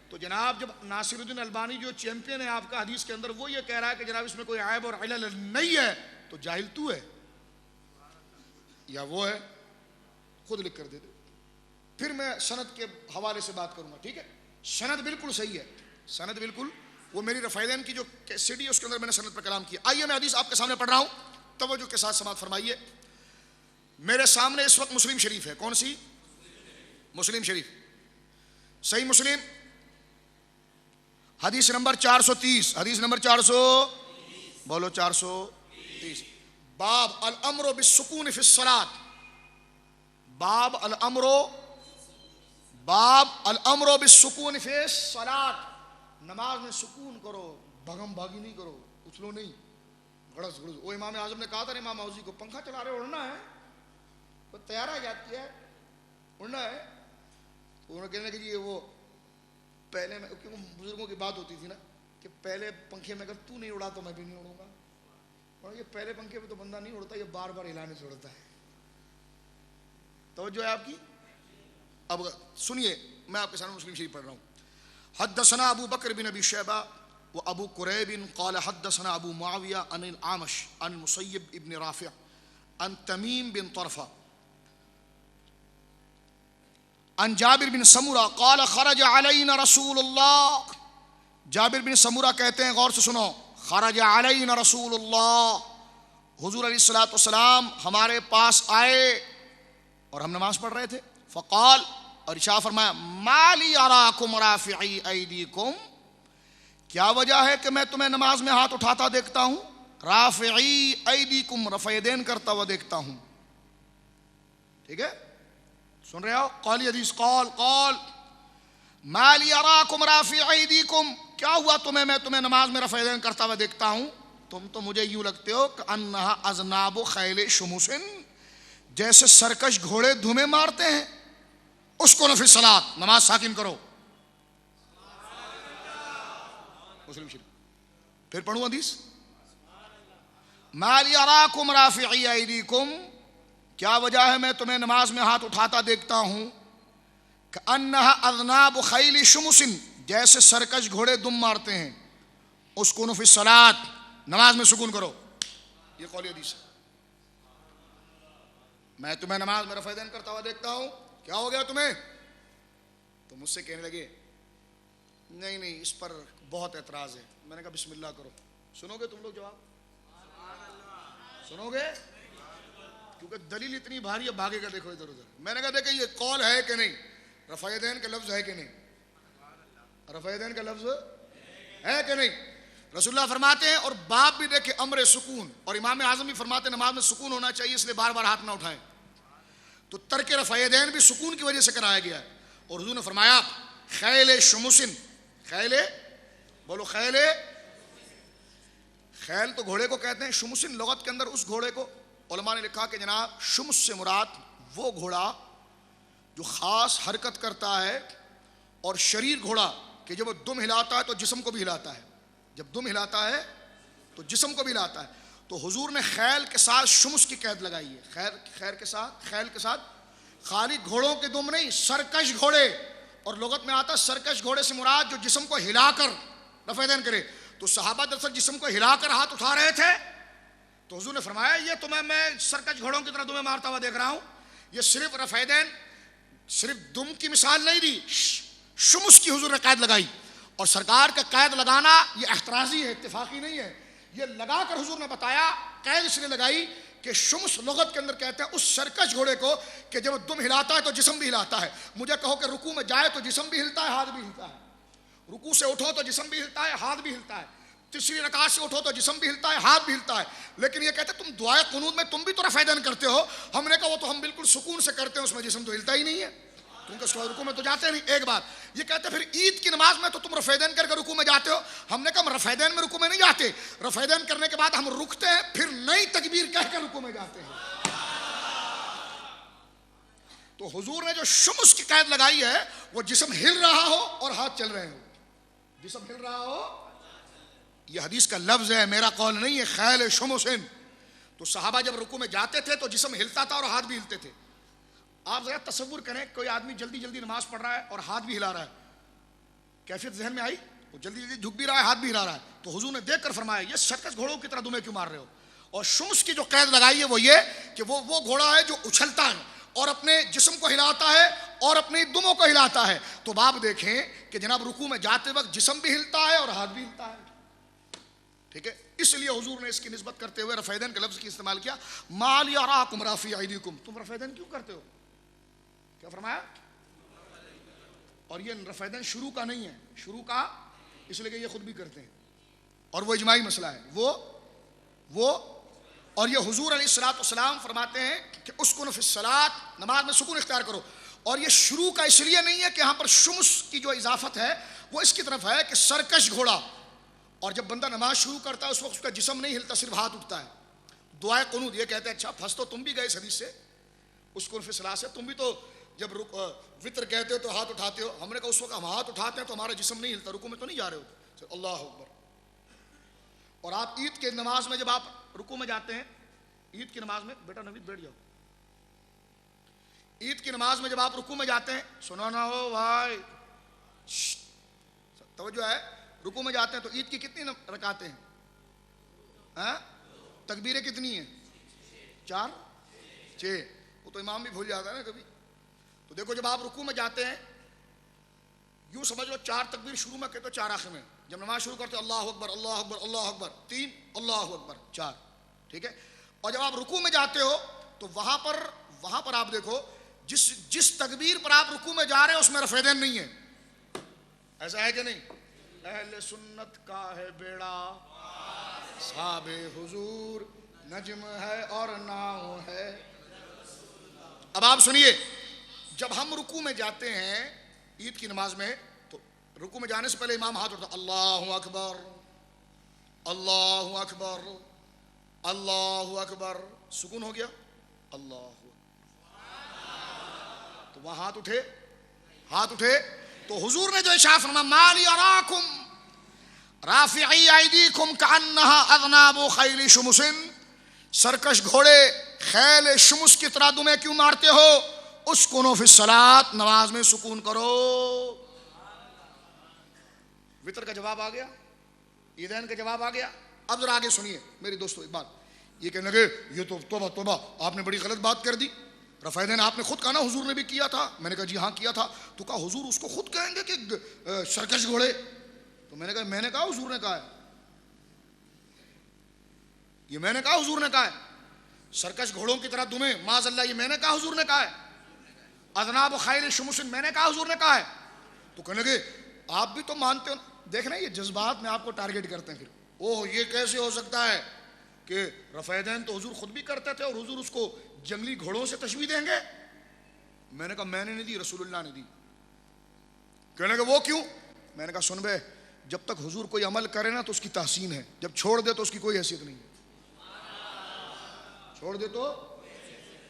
A: تو جناب جب ناصر الدین البانی جو چیمپئن ہے آپ کا حدیث کے اندر، وہ یہ کہہ رہا ہے کہ جناب اس میں کوئی عیب اور علل نہیں ہے، تو جاہل تو ہے یا وہ ہے؟ خود لکھ کر دے دے. پھر میں سند کے حوالے سے بات کروں گا، ٹھیک ہے؟ سند بالکل صحیح ہے، سند بالکل. وہ میری رفع دین کی جو سی ڈی ہے اس کے اندر میں نے سند پر کلام کیا. آئیے میں حدیث آپ کے سامنے پڑھ رہا ہوں، توجہ کے ساتھ سماعت فرمائیے. میرے سامنے اس وقت مسلم شریف ہے. کون سی؟ مسلم شریف، صحیح مسلم، حدیث نمبر 430. حدیث نمبر 400، بولو 430. باب الامر بالسکون فی الصلاۃ، باب الامر بالسکون فی الصلاۃ، نماز میں سکون کرو، بھگم بھاگی نہیں کرو، اچھلو نہیں، گڑس گڑس۔ وہ امام اعظم نے کہا تھا امام موزی کو، پنکھا چلا رہے اڑنا ہے، کوئی تیار آ جاتی ہے اڑنا ہے، تو انہوں نے کہنے کہ جی وہ پہلے میں، کیونکہ بزرگوں کی بات ہوتی تھی نا کہ پہلے پنکھے میں اگر تو نہیں اڑا تو میں بھی نہیں اڑوں گا، اور یہ پہلے پنکھے پہ تو بندہ نہیں اڑتا، یہ بار بار ہلانے سے اڑتا ہے۔ توجہ ہے آپ کی؟ اب سنیے، میں آپ کے سامنے مسلم شریف پڑھ رہا ہوں۔ حدثنا ابو بکر بن ابی شیبہ و ابو قریب قال حدثنا ابو معاویہ عن العامش عن مسیب ابن رافع عن تمیم بن طرفہ عن جابر بن سمورہ قال خرج علینا رسول اللہ، جابر بن سمورہ کہتے ہیں، غور سے سنو، خرج علینا رسول اللہ، حضور علیہ الصلوۃ والسلام ہمارے پاس آئے اور ہم نماز پڑھ رہے تھے، فقال، اور ارشاد فرمایا، ما لی اراکم رافعی ایدیکم، کیا وجہ ہے کہ میں تمہیں نماز میں ہاتھ اٹھاتا دیکھتا ہوں، رافعی ایدیکم، رفع یدین کرتا ہوا دیکھتا ہوں، ٹھیک ہے، سن رہے ہو؟ قالی حدیث، قال ما لی اراکم رافعی ایدیکم، کیا ہوا تمہیں میں تمہیں نماز میں رفع یدین کرتا ہوا دیکھتا ہوں، تم تو مجھے یوں لگتے ہو کہ انہا اذناب خیل شموسن، جیسے سرکش گھوڑے دھومے مارتے ہیں، اس کو نفی صلاۃ، نماز ساکن کرو، مسلم شریف۔ پھر پڑھوں حدیث، ما لی اراکم رافعی ایدیکم، کیا وجہ ہے میں تمہیں نماز میں ہاتھ اٹھاتا دیکھتا ہوں، کہ انہا اذناب خیل شمسن، جیسے سرکش گھوڑے دم مارتے ہیں، اس کو نفی صلاۃ، نماز میں سکون کرو، یہ قول حدیث ہے۔ میں تمہیں نماز میں رفع یدین کرتا ہوا دیکھتا ہوں، کیا ہو گیا تمہیں؟ تو مجھ سے کہنے لگے نہیں اس پر بہت اعتراض ہے، میں نے کہا بسم اللہ کرو، سنو گے تم لوگ جواب؟ سنو گے؟ کیونکہ دلیل اتنی بھاری ہے، بھاگے گا دیکھو ادھر ادھر۔ میں نے کہا دیکھیں یہ قول ہے کہ نہیں، رفع یدین کا لفظ ہے کہ نہیں، رفع یدین کا لفظ ہے کہ نہیں؟ رسول اللہ فرماتے ہیں، اور باپ بھی دیکھے امر سکون، اور امام اعظم بھی فرماتے ہیں نماز میں سکون ہونا چاہیے، اس لیے بار بار ہاتھ نہ اٹھائیں، تو ترک رفع یدین بھی سکون کی وجہ سے کرایا گیا ہے۔ اور حضور نے فرمایا خیل شمسن، خیل، بولو خیل، خیل تو گھوڑے کو کہتے ہیں، شمسن لغت کے اندر اس گھوڑے کو، علماء نے لکھا کہ جناب شمس سے مراد وہ گھوڑا جو خاص حرکت کرتا ہے، اور شریر گھوڑا کہ جب وہ دم ہلاتا ہے تو جسم کو بھی ہلاتا ہے، جب دم ہلاتا ہے تو جسم کو بھی ہلاتا ہے، تو حضور نے خیل کے ساتھ شمس کی قید لگائی ہے، خیل کے ساتھ خالی گھوڑوں کے دم نہیں، سرکش گھوڑے، اور لغت میں آتا ہے سرکش گھوڑے سے مراد جو جسم کو ہلا کر رفع یدین کرے، تو صحابہ دراصل جسم کو ہلا کر ہاتھ اٹھا رہے تھے، تو حضور نے فرمایا یہ تمہیں میں سرکش گھوڑوں کی طرح دمیں مارتا ہوا دیکھ رہا ہوں، یہ صرف رفع یدین، صرف دم کی مثال نہیں دی، شمس کی حضور نے قید لگائی، اور سرکار کا قید لگانا یہ احترازی ہے، اتفاقی نہیں ہے، یہ لگا کر حضور نے بتایا، قید اس نے لگائی کہ شمس لغت کے اندر کہتے ہیں اس سرکش گھوڑے کو کہ جب دم ہلاتا ہے تو جسم بھی ہلاتا ہے۔ مجھے کہو کہ رکوع میں جائے تو جسم بھی ہلتا ہے، ہاتھ بھی ہلتا ہے، رکوع سے اٹھو تو جسم بھی ہلتا ہے، ہاتھ بھی ہلتا ہے، تیسری رکعت سے اٹھو تو جسم بھی ہلتا ہے، ہاتھ بھی ہلتا ہے، لیکن یہ کہتے ہیں تم دعائے قنوت میں تم بھی تو رفع یدین کرتے ہو، ہم نے کہا وہ تو ہم بالکل سکون سے کرتے ہیں، اس میں جسم تو ہلتا ہی نہیں ہے، کیونکہ اس رکوع میں تو جاتے نہیں۔ ایک بات یہ کہتے ہیں پھر عید کی نماز میں تو تم رفع یدین کر کے رکوع میں جاتے ہو، ہم نے کہا ہم رفع یدین میں رکوع میں نہیں جاتے، رفع یدین کرنے کے بعد ہم رکتے ہیں، پھر نئی تکبیر کہہ کے رکوع میں جاتے ہیں۔ تو حضور نے جو شمس کی قید لگائی ہے وہ جسم ہل رہا ہو اور ہاتھ چل رہے ہو، جسم ہل رہا ہو، یہ حدیث کا لفظ ہے، میرا قول نہیں ہے، خیل شمسن۔ تو صحابہ جب رکوع میں جاتے تھے تو جسم ہلتا تھا اور ہاتھ بھی ہلتے تھے۔ آپ ذرا تصور کریں کوئی آدمی جلدی جلدی نماز پڑھ رہا ہے اور ہاتھ بھی ہلا رہا ہے، کیفیت ذہن میں آئی؟ وہ جلدی جلدی جھک بھی رہا ہے، ہاتھ بھی ہلا رہا ہے، تو حضور نے دیکھ کر فرمایا یہ سرکش گھوڑوں کی طرح دمیں کیوں مار رہے ہو؟ اور شمس کی جو قید لگائی ہے وہ یہ کہ وہ گھوڑا ہے جو اچھلتا ہے اور اپنے جسم کو ہلاتا ہے اور اپنی دموں کو ہلاتا ہے، تو آپ دیکھیں کہ جناب رکوع میں جاتے وقت جسم بھی ہلتا ہے اور ہاتھ بھی ہلتا ہے، ٹھیک ہے؟ اس لیے حضور نے اس کی نسبت کرتے ہوئے رفع یدین کے لفظ کی استعمال کیا، ما لی اراکم رافعی ایدیکم، تم رفع یدین کیوں کرتے ہو؟ کیا فرمایا؟ اور یہ رفع یدین شروع کا نہیں ہے، شروع کا اس لیے کہ یہ خود بھی کرتے ہیں، اور وہ اجماعی مسئلہ ہے، وہ اور یہ حضور علیہ الصلوۃ والسلام فرماتے ہیں کہ اسکن فی الصلاۃ، نماز میں سکون اختیار کرو. اور یہ شروع کا اس لیے نہیں ہے کہ یہاں پر شمس کی جو اضافت ہے وہ اس کی طرف ہے کہ سرکش گھوڑا، اور جب بندہ نماز شروع کرتا ہے اس وقت اس کا جسم نہیں ہلتا، صرف ہاتھ اٹھتا ہے. دعائے قنوت یہ کہتے ہیں اچھا پھنس تو تم بھی گئے اس حدیث سے، اسکن فی الصلاۃ سے، تم بھی تو جب وطر کہتے ہو تو ہاتھ اٹھاتے ہو. ہم نے کہا اس وقت ہم ہاتھ اٹھاتے ہیں تو ہمارا جسم نہیں ہلتا، رکوع میں تو نہیں جا رہے ہو. اللہ اکبر. اور آپ عید کے نماز میں جب آپ رکوع میں جاتے ہیں، عید کی نماز میں، بیٹا نوید بیٹھ جاؤ، عید کی نماز میں جب آپ رکوع میں جاتے ہیں، سنا نہ ہو بھائی، توجہ ہے، رکوع میں جاتے ہیں تو عید کی کتنی رکعتیں ہیں؟ ہاں تکبیریں کتنی ہیں؟ 4 6. وہ تو امام بھی بھول جاتا ہے نا کبھی. تو دیکھو جب آپ رکوع میں جاتے ہیں یوں سمجھ لو 4 تکبیر شروع میں کہتے ہو 4 آخر میں. جب نماز شروع کرتے اللہ اکبر اللہ اکبر اللہ اکبر 3 اللہ اکبر 4. ٹھیک ہے. اور جب آپ رکوع میں جاتے ہو تو وہاں پر آپ دیکھو جس تکبیر پر آپ رکوع میں جا رہے ہیں اس میں رفع یدین نہیں ہے. ایسا ہے کہ نہیں؟ اہل سنت کا ہے بیڑا، صحاب حضور نجم ہے اور ناؤ ہے. اب آپ سنیے، جب ہم رکوع میں جاتے ہیں عید کی نماز میں تو رکوع میں جانے سے پہلے امام ہاتھ اٹھاتا اللہ اکبر اللہ اکبر اللہ اکبر، سکون ہو گیا، اللہ تو وہاں ہاتھ اٹھے تو حضور نے جو ارشاد فرمایا ما لی اراکم رافعی ایدیکم کانہا اذناب خیل شمس، سرکش گھوڑے خیل شمس کی طرح دمیں کیوں مارتے ہو؟ اسکنوا فی الصلاۃ، نماز میں سکون کرو. وطر کا جواب آ گیا، عیدین کا جواب آ گیا. اب ذرا آگے سنیے میری دوستو ایک بات، یہ کہنے لگے یہ تو توبہ توبہ آپ نے بڑی غلط بات کر دی، رفع یدین آپ نے خود کہا نا حضور نے بھی کیا تھا. میں نے کہا جی ہاں کیا تھا. تو کہا حضور اس کو خود کہیں گے کہ سرکش گھوڑے؟ تو میں نے کہا حضور نے کہا ہے، یہ میں نے کہا حضور نے کہا ہے. سرکش گھوڑوں کی طرح دمیں معاذ اللہ، یہ میں نے کہا حضور نے کہا ہے. اذناب خیل شمس میں نے کہا حضور نے کہا ہے. تو کہنے لگے آپ بھی تو مانتے ہو. دیکھ رہے ہیں یہ جذبات میں آپ کو ٹارگٹ کرتے ہیں. پھر اوہ یہ کیسے ہو سکتا ہے کہ رفع یدین تو حضور خود بھی کرتے تھے اور حضور اس کو جنگلی گھوڑوں سے تشبیہ دیں گے؟ میں نے کہا میں نے نہیں دی، رسول اللہ نے دی. کہنے لگے وہ کیوں؟ میں نے کہا سن بے، جب تک حضور کوئی عمل کرے نا تو اس کی تحسین ہے، جب چھوڑ دے تو اس کی کوئی حیثیت نہیں ہے. چھوڑ دے تو.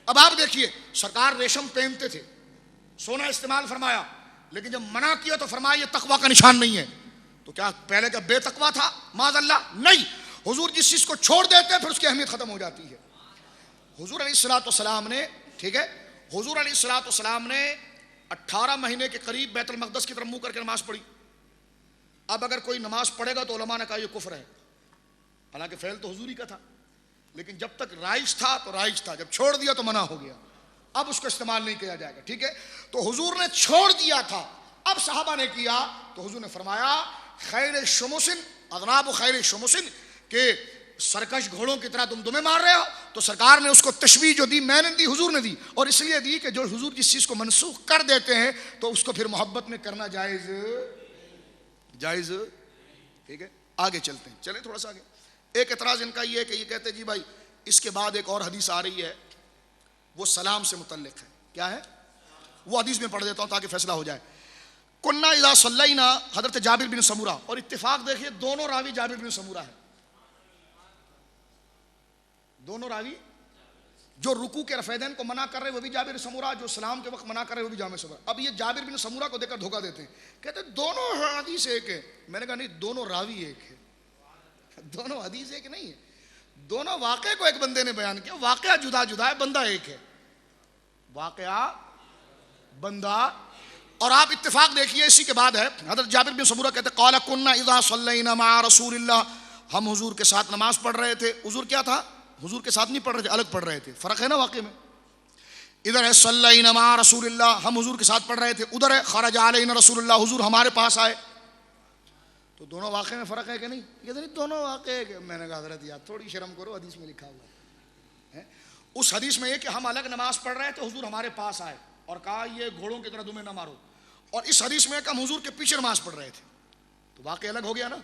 A: اب آپ دیکھیے سرکار ریشم پہنتے تھے، سونا استعمال فرمایا، لیکن جب منع کیا تو فرمایا یہ تقویٰ کا نشان نہیں ہے. تو کیا پہلے کا بے تقویٰ تھا؟ معاذ اللہ نہیں. حضور جس چیز کو چھوڑ دیتے ہیں پھر اس کی اہمیت ختم ہو جاتی ہے. حضور علیہ الصلوۃ والسلام نے، ٹھیک ہے، حضور علیہ الصلوۃ والسلام نے 18 مہینے کے قریب بیت المقدس کی طرف منہ کر کے نماز پڑھی. اب اگر کوئی نماز پڑھے گا تو علماء نے کہا یہ کفر ہے، حالانکہ فعل تو حضور ہی کا تھا، لیکن جب تک رائج تھا تو رائج تھا، جب چھوڑ دیا تو منع ہو گیا، اب اس کو استعمال نہیں کیا جائے گا. ٹھیک ہے. تو حضور نے چھوڑ دیا تھا، اب صحابہ نے کیا تو حضور نے فرمایا خیل شمسن اذناب خیل شمسن، کہ سرکش گھوڑوں کی طرح تم دمیں مار رہے ہو. تو سرکار نے اس کو تشبیہ جو دی میں نے دی، حضور نے دی، اور اس لیے دی کہ جو حضور جس چیز کو منسوخ کر دیتے ہیں تو اس کو پھر محبت میں کرنا جائز. ٹھیک ہے. آگے چلتے ہیں، چلیں تھوڑا سا آگے. ایک اعتراض ان کا یہ ہے کہ یہ کہتے ہیں جی بھائی اس کے بعد ایک اور حدیث آ رہی ہے وہ سلام سے متعلق ہے. کیا ہے وہ حدیث میں پڑھ دیتا ہوں تاکہ فیصلہ ہو جائے. کننا اذا صلینا، حضرت جابر بن سمورہ، اور اتفاق دیکھیے دونوں راوی جابر بن سمورہ ہیں، دونوں راوی. جو رکوع کے رفع یدین کو منع کر رہے وہ بھی جابر بن سمورہ، جو سلام کے وقت منع کر رہے وہ بھی جابر بن سمورہ. اب یہ جابر بن سمورہ کو دیکھ کر دھوکہ دیتے ہیں، کہتے ہیں دونوں حدیث ایک ہے. میں نے کہا نہیں، دونوں راوی ایک ہے، دونوں حدیث ایک نہیں ہے. دونوں واقعے کو ایک بندے نے بیان کیا، واقعہ جدا جدا ہے، بندہ ایک ہے. واقعہ بندہ. اور آپ اتفاق دیکھیے اسی کے بعد ہے حضرت جابر بن سمورہ کہتے ہیں قال كنا اذا صلينا مع رسول اللہ، ہم حضور کے ساتھ نماز پڑھ رہے تھے. حضور کیا تھا؟ حضور کے ساتھ نہیں پڑھ رہے تھے، الگ پڑھ رہے تھے. فرق ہے نا واقعے میں. ادھر ہے صلینا مع رسول اللہ، ہم حضور کے ساتھ پڑھ رہے تھے. ادھر ہے خرج علینا رسول اللہ، حضور ہمارے پاس آئے. تو دونوں واقعے میں فرق ہے کہ نہیں؟ یہ نہیں دونوں واقعے. میں نے کہا حضرت یار تھوڑی شرم کرو، حدیث میں لکھا ہوا ہے. اس حدیث میں یہ کہ ہم الگ نماز پڑھ رہے تھے، حضور ہمارے پاس آئے اور کہا یہ گھوڑوں کی طرح دمیں نہ مارو. اور اس حدیث میں کہ ہم حضور کے پیچھے نماز پڑھ رہے تھے. تو واقعہ الگ ہو گیا نا،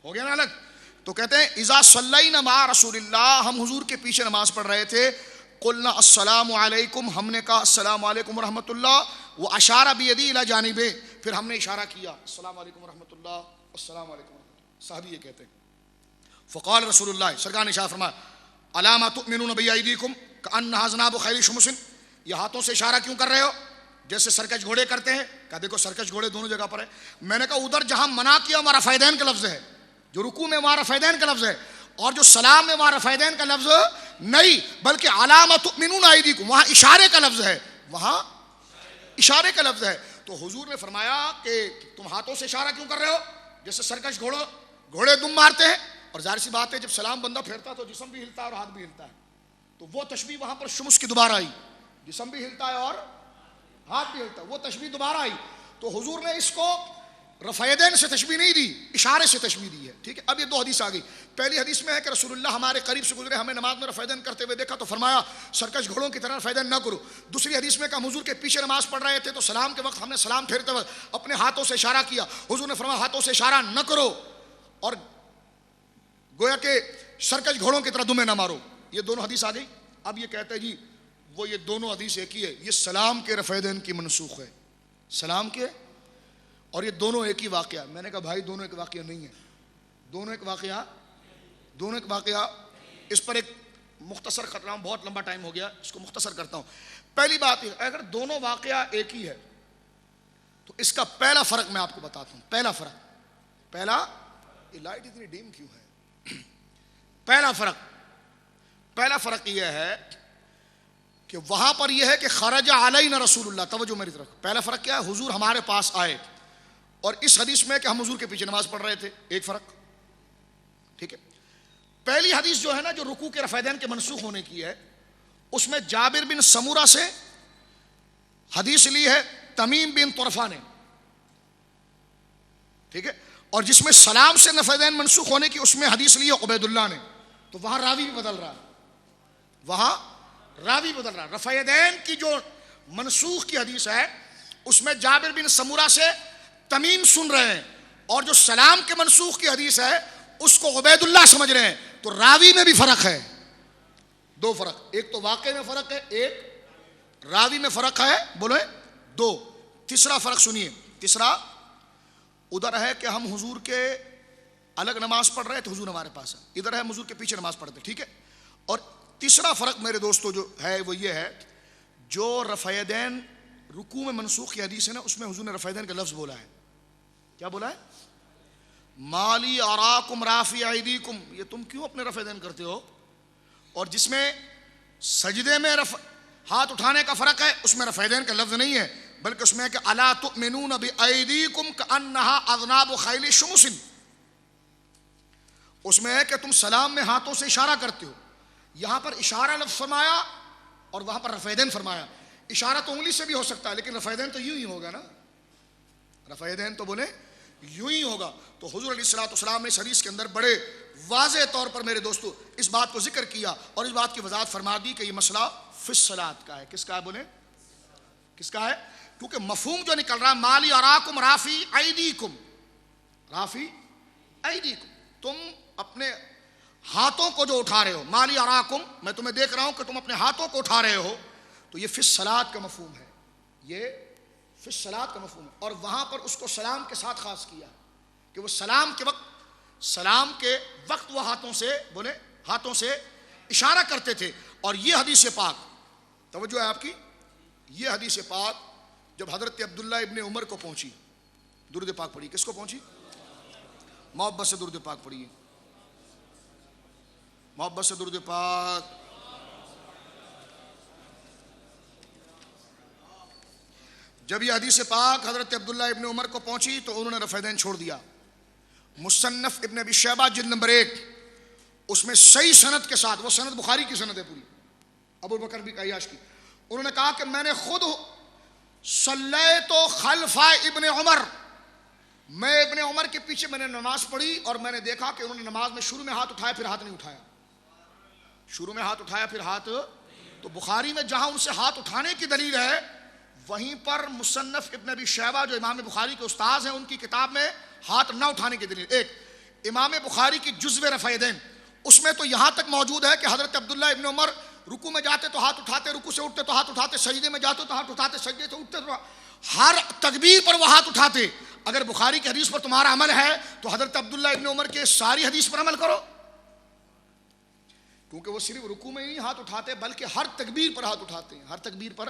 A: ہو گیا نا الگ. تو کہتے ہیں اذا صلینا مع رسول اللہ، ہم حضور کے پیچھے نماز پڑھ رہے تھے، قلنا السلام علیکم، ہم نے کہا السلام علیکم ورحمۃ اللہ، وہ اشارہ بیدی الی جانبہ، پھر ہم نے اشارہ کیا السلام علیکم ورحمۃ اللہ، السلام علیکم ورحمۃ اللہ. صحابی یہ کہتے ہیں فقال رسول اللہ، سرکار نے اشارہ فرمایا الا ما تؤمنون بایدیکم کانها اذناب خیل شمس، یہ ہاتھوں سے اشارہ کیوں کر رہے ہو جیسے سرکش گھوڑے کرتے ہیں؟ کہا دیکھو سرکش گھوڑے دونوں جگہ پر ہے. میں نے کہا ادھر جہاں منع کیا وہاں رفعیدین کا لفظ ہے، جو رکوع میں وہاں رفعیدین کا لفظ ہے، اور جو سلام میں وہاں رفعیدین کا لفظ نہیں، بلکہ الا ما تؤمنون ایدیکم، وہاں اشارے کا لفظ ہے، وہاں اشارے کا لفظ ہے. تو حضور نے فرمایا کہ تم ہاتھوں سے اشارہ کیوں کر رہے ہو جیسے سرکش گھوڑے دم مارتے ہیں، اور ظاہر سی بات ہے جب سلام بندہ پھیرتا ہے تو جسم بھی ہلتا ہے اور ہاتھ بھی ہلتا ہے، تو وہ تشبیہ وہاں پر شمس کی دوبارہ آئی، جسم بھی ہلتا ہے اور ہاتھ بھی ہلتا ہے، وہ تشبیہ دوبارہ آئی. تو حضور نے اس کو رفعیدین سے تشبیہ نہیں دی، اشارے سے تشبیہ دی ہے. ٹھیک ہے، اب یہ دو حدیث آ گئی. پہلی حدیث میں ہے کہ رسول اللہ ہمارے قریب سے گزرے، ہمیں نماز میں رفعیدین کرتے ہوئے دیکھا تو فرمایا سرکش گھوڑوں کی طرح رفعیدین نہ کرو. دوسری حدیث میں کہ ہم حضور کے پیچھے نماز پڑھ رہے تھے تو سلام کے وقت ہم نے سلام پھیرتے وقت اپنے ہاتھوں سے اشارہ کیا، حضور نے فرمایا ہاتھوں سے اشارہ نہ کرو، اور گویا کہ سرکش گھوڑوں کی طرح دمیں نہ مارو. یہ دونوں حدیث آ گئی. اب یہ کہتے ہیں جی وہ یہ دونوں حدیث ایک ہی ہے، یہ سلام کے رفعیدین کی منسوخ ہے، سلام کے، اور یہ دونوں ایک ہی واقعہ. میں نے کہا بھائی دونوں ایک واقعہ نہیں ہے، دونوں ایک واقعہ. اس پر ایک مختصر کر رہا ہوں، بہت لمبا ٹائم ہو گیا، اس کو مختصر کرتا ہوں. پہلی بات اگر دونوں واقعہ ایک ہی ہے تو اس کا پہلا فرق میں آپ کو بتاتا ہوں. پہلا یہ لائٹ اتنی ڈیم کیوں ہے؟ پہلا فرق یہ ہے کہ وہاں پر یہ ہے کہ خرج علینا رسول اللہ. توجہ میری طرف. پہلا فرق کیا ہے؟ حضور ہمارے پاس آئے، اور اس حدیث میں کہ ہم حضور کے پیچھے نماز پڑھ رہے تھے، ایک فرق. ٹھیک ہے. پہلی حدیث جو ہے نا، جو رکوع کے رفعیدین کے منسوخ ہونے کی ہے، اس میں جابر بن سمورہ سے حدیث لی ہے تمیم بن طرفہ نے. ٹھیک ہے. اور جس میں سلام سے رفعیدین منسوخ ہونے کی اس میں حدیث لی ہے عبید اللہ نے. تو وہاں راوی بھی بدل رہا ہے، رفعیدین کی جو منسوخ کی حدیث ہے اس میں جابر بن سمورہ سے تمیم سن رہے ہیں، اور جو سلام کے منسوخ کی حدیث ہے اس کو عبید اللہ سمجھ رہے ہیں. تو راوی میں بھی فرق ہے، دو فرق، ایک تو واقعے میں فرق ہے، ایک راوی میں فرق ہے. بولے دو. تیسرا فرق سنیے. تیسرا ادھر ہے کہ ہم حضور کے الگ نماز پڑھ رہے تھے، حضور ہمارے پاس ہے، ادھر ہے ہم حضور کے پیچھے نماز پڑھتے. ٹھیک ہے. اور تیسرا فرق میرے دوستو جو ہے وہ یہ ہے، جو رفعیدین رکوع میں منسوخ کی حدیث ہے نا، اس میں حضور نے رفعیدین کا لفظ بولا ہے. کیا بولا ہے؟ مالی اراکم رافع ایدیکم، یہ تم کیوں اپنے رفعیدین کرتے ہو؟ اور جس میں سجدے میں ہاتھ اٹھانے کا فرق ہے اس میں رفعیدین کا لفظ نہیں ہے، بلکہ اس میں ہے کہ الا تؤمنون بایدیکم کانھا اذناب خیل شمس. اس میں ہے کہ تم سلام میں ہاتھوں سے اشارہ کرتے ہو. یہاں پر اشارہ لفظ فرمایا اور وہاں پر رفعیدین فرمایا. اشارہ تو انگلی سے بھی ہو سکتا ہے، لیکن رفعیدین تو یوں ہی ہوگا نا، رفعیدین تو بولے یوں ہی ہوگا. تو حضور علیہ الصلوۃ والسلام نے اس حدیث کے اندر بڑے واضح طور پر میرے دوستو اس بات کو ذکر کیا اور اس بات کی وضاحت فرما دی کہ یہ مسئلہ فی الصلاۃ کا ہے. کس کا ہے؟ بولے کس کا ہے؟ کیونکہ مفہوم جو نکل رہا ہے مالی اراکم رافع ایدیکم، تم اپنے ہاتھوں کو جو اٹھا رہے ہو، مالی اراکم، میں تمہیں دیکھ رہا ہوں کہ تم اپنے ہاتھوں کو اٹھا رہے ہو، تو یہ فی الصلاۃ کا مفہوم ہے، یہ فی الصلاۃ کا مفہوم ہے. اور وہاں پر اس کو سلام کے ساتھ خاص کیا کہ وہ سلام کے وقت وہ ہاتھوں سے اشارہ کرتے تھے. اور یہ حدیث پاک، توجہ ہے آپ کی، یہ حدیث پاک جب حضرت عبداللہ ابن عمر کو پہنچی، درود پاک پڑھی. کس کو پہنچی؟ محبت سے درود پاک پڑھیے، محبت سے درود پاک. جب یہ حدیث پاک حضرت عبداللہ ابن عمر کو پہنچی تو انہوں نے رفعیدین چھوڑ دیا. مصنف ابن ابی شیبہ جلد نمبر 1 اس میں صحیح سند کے ساتھ، وہ سند بخاری کی سند ہے پوری، ابو بکر بھی عیاش کی، انہوں نے کہا کہ میں نے خود صلیت خلف ابن عمر، میں ابن عمر کے پیچھے میں نے نماز پڑھی اور میں نے دیکھا کہ انہوں نے نماز میں شروع میں ہاتھ اٹھایا پھر ہاتھ نہیں اٹھایا، شروع میں ہاتھ اٹھایا پھر ہاتھ. تو بخاری میں جہاں ان سے ہاتھ اٹھانے کی دلیل ہے وہیں پر مصنف ابن ابی شیبہ جو امام بخاری کے استاذ ہیں ان کی کتاب میں ہاتھ نہ اٹھانے کی دلیل. ایک امام بخاری کی جزو رفعیدین، اس میں تو یہاں تک موجود ہے کہ حضرت عبداللہ ابن عمر رکوع میں جاتے تو ہاتھ اٹھاتے، رکوع سے اٹھتے تو ہاتھ اٹھاتے، سجدے میں جاتے تو ہاتھ اٹھاتے، سجدے سے اٹھتے تو ہر تکبیر پر وہ ہاتھ اٹھاتے۔ اگر بخاری کی حدیث پر تمہارا عمل ہے تو حضرت عبداللہ ابن عمر کے ساری حدیث پر عمل کرو، کیونکہ وہ صرف رکوع میں نہیں ہاتھ اٹھاتے بلکہ ہر تکبیر پر ہاتھ اٹھاتے ہیں، ہر تکبیر پر۔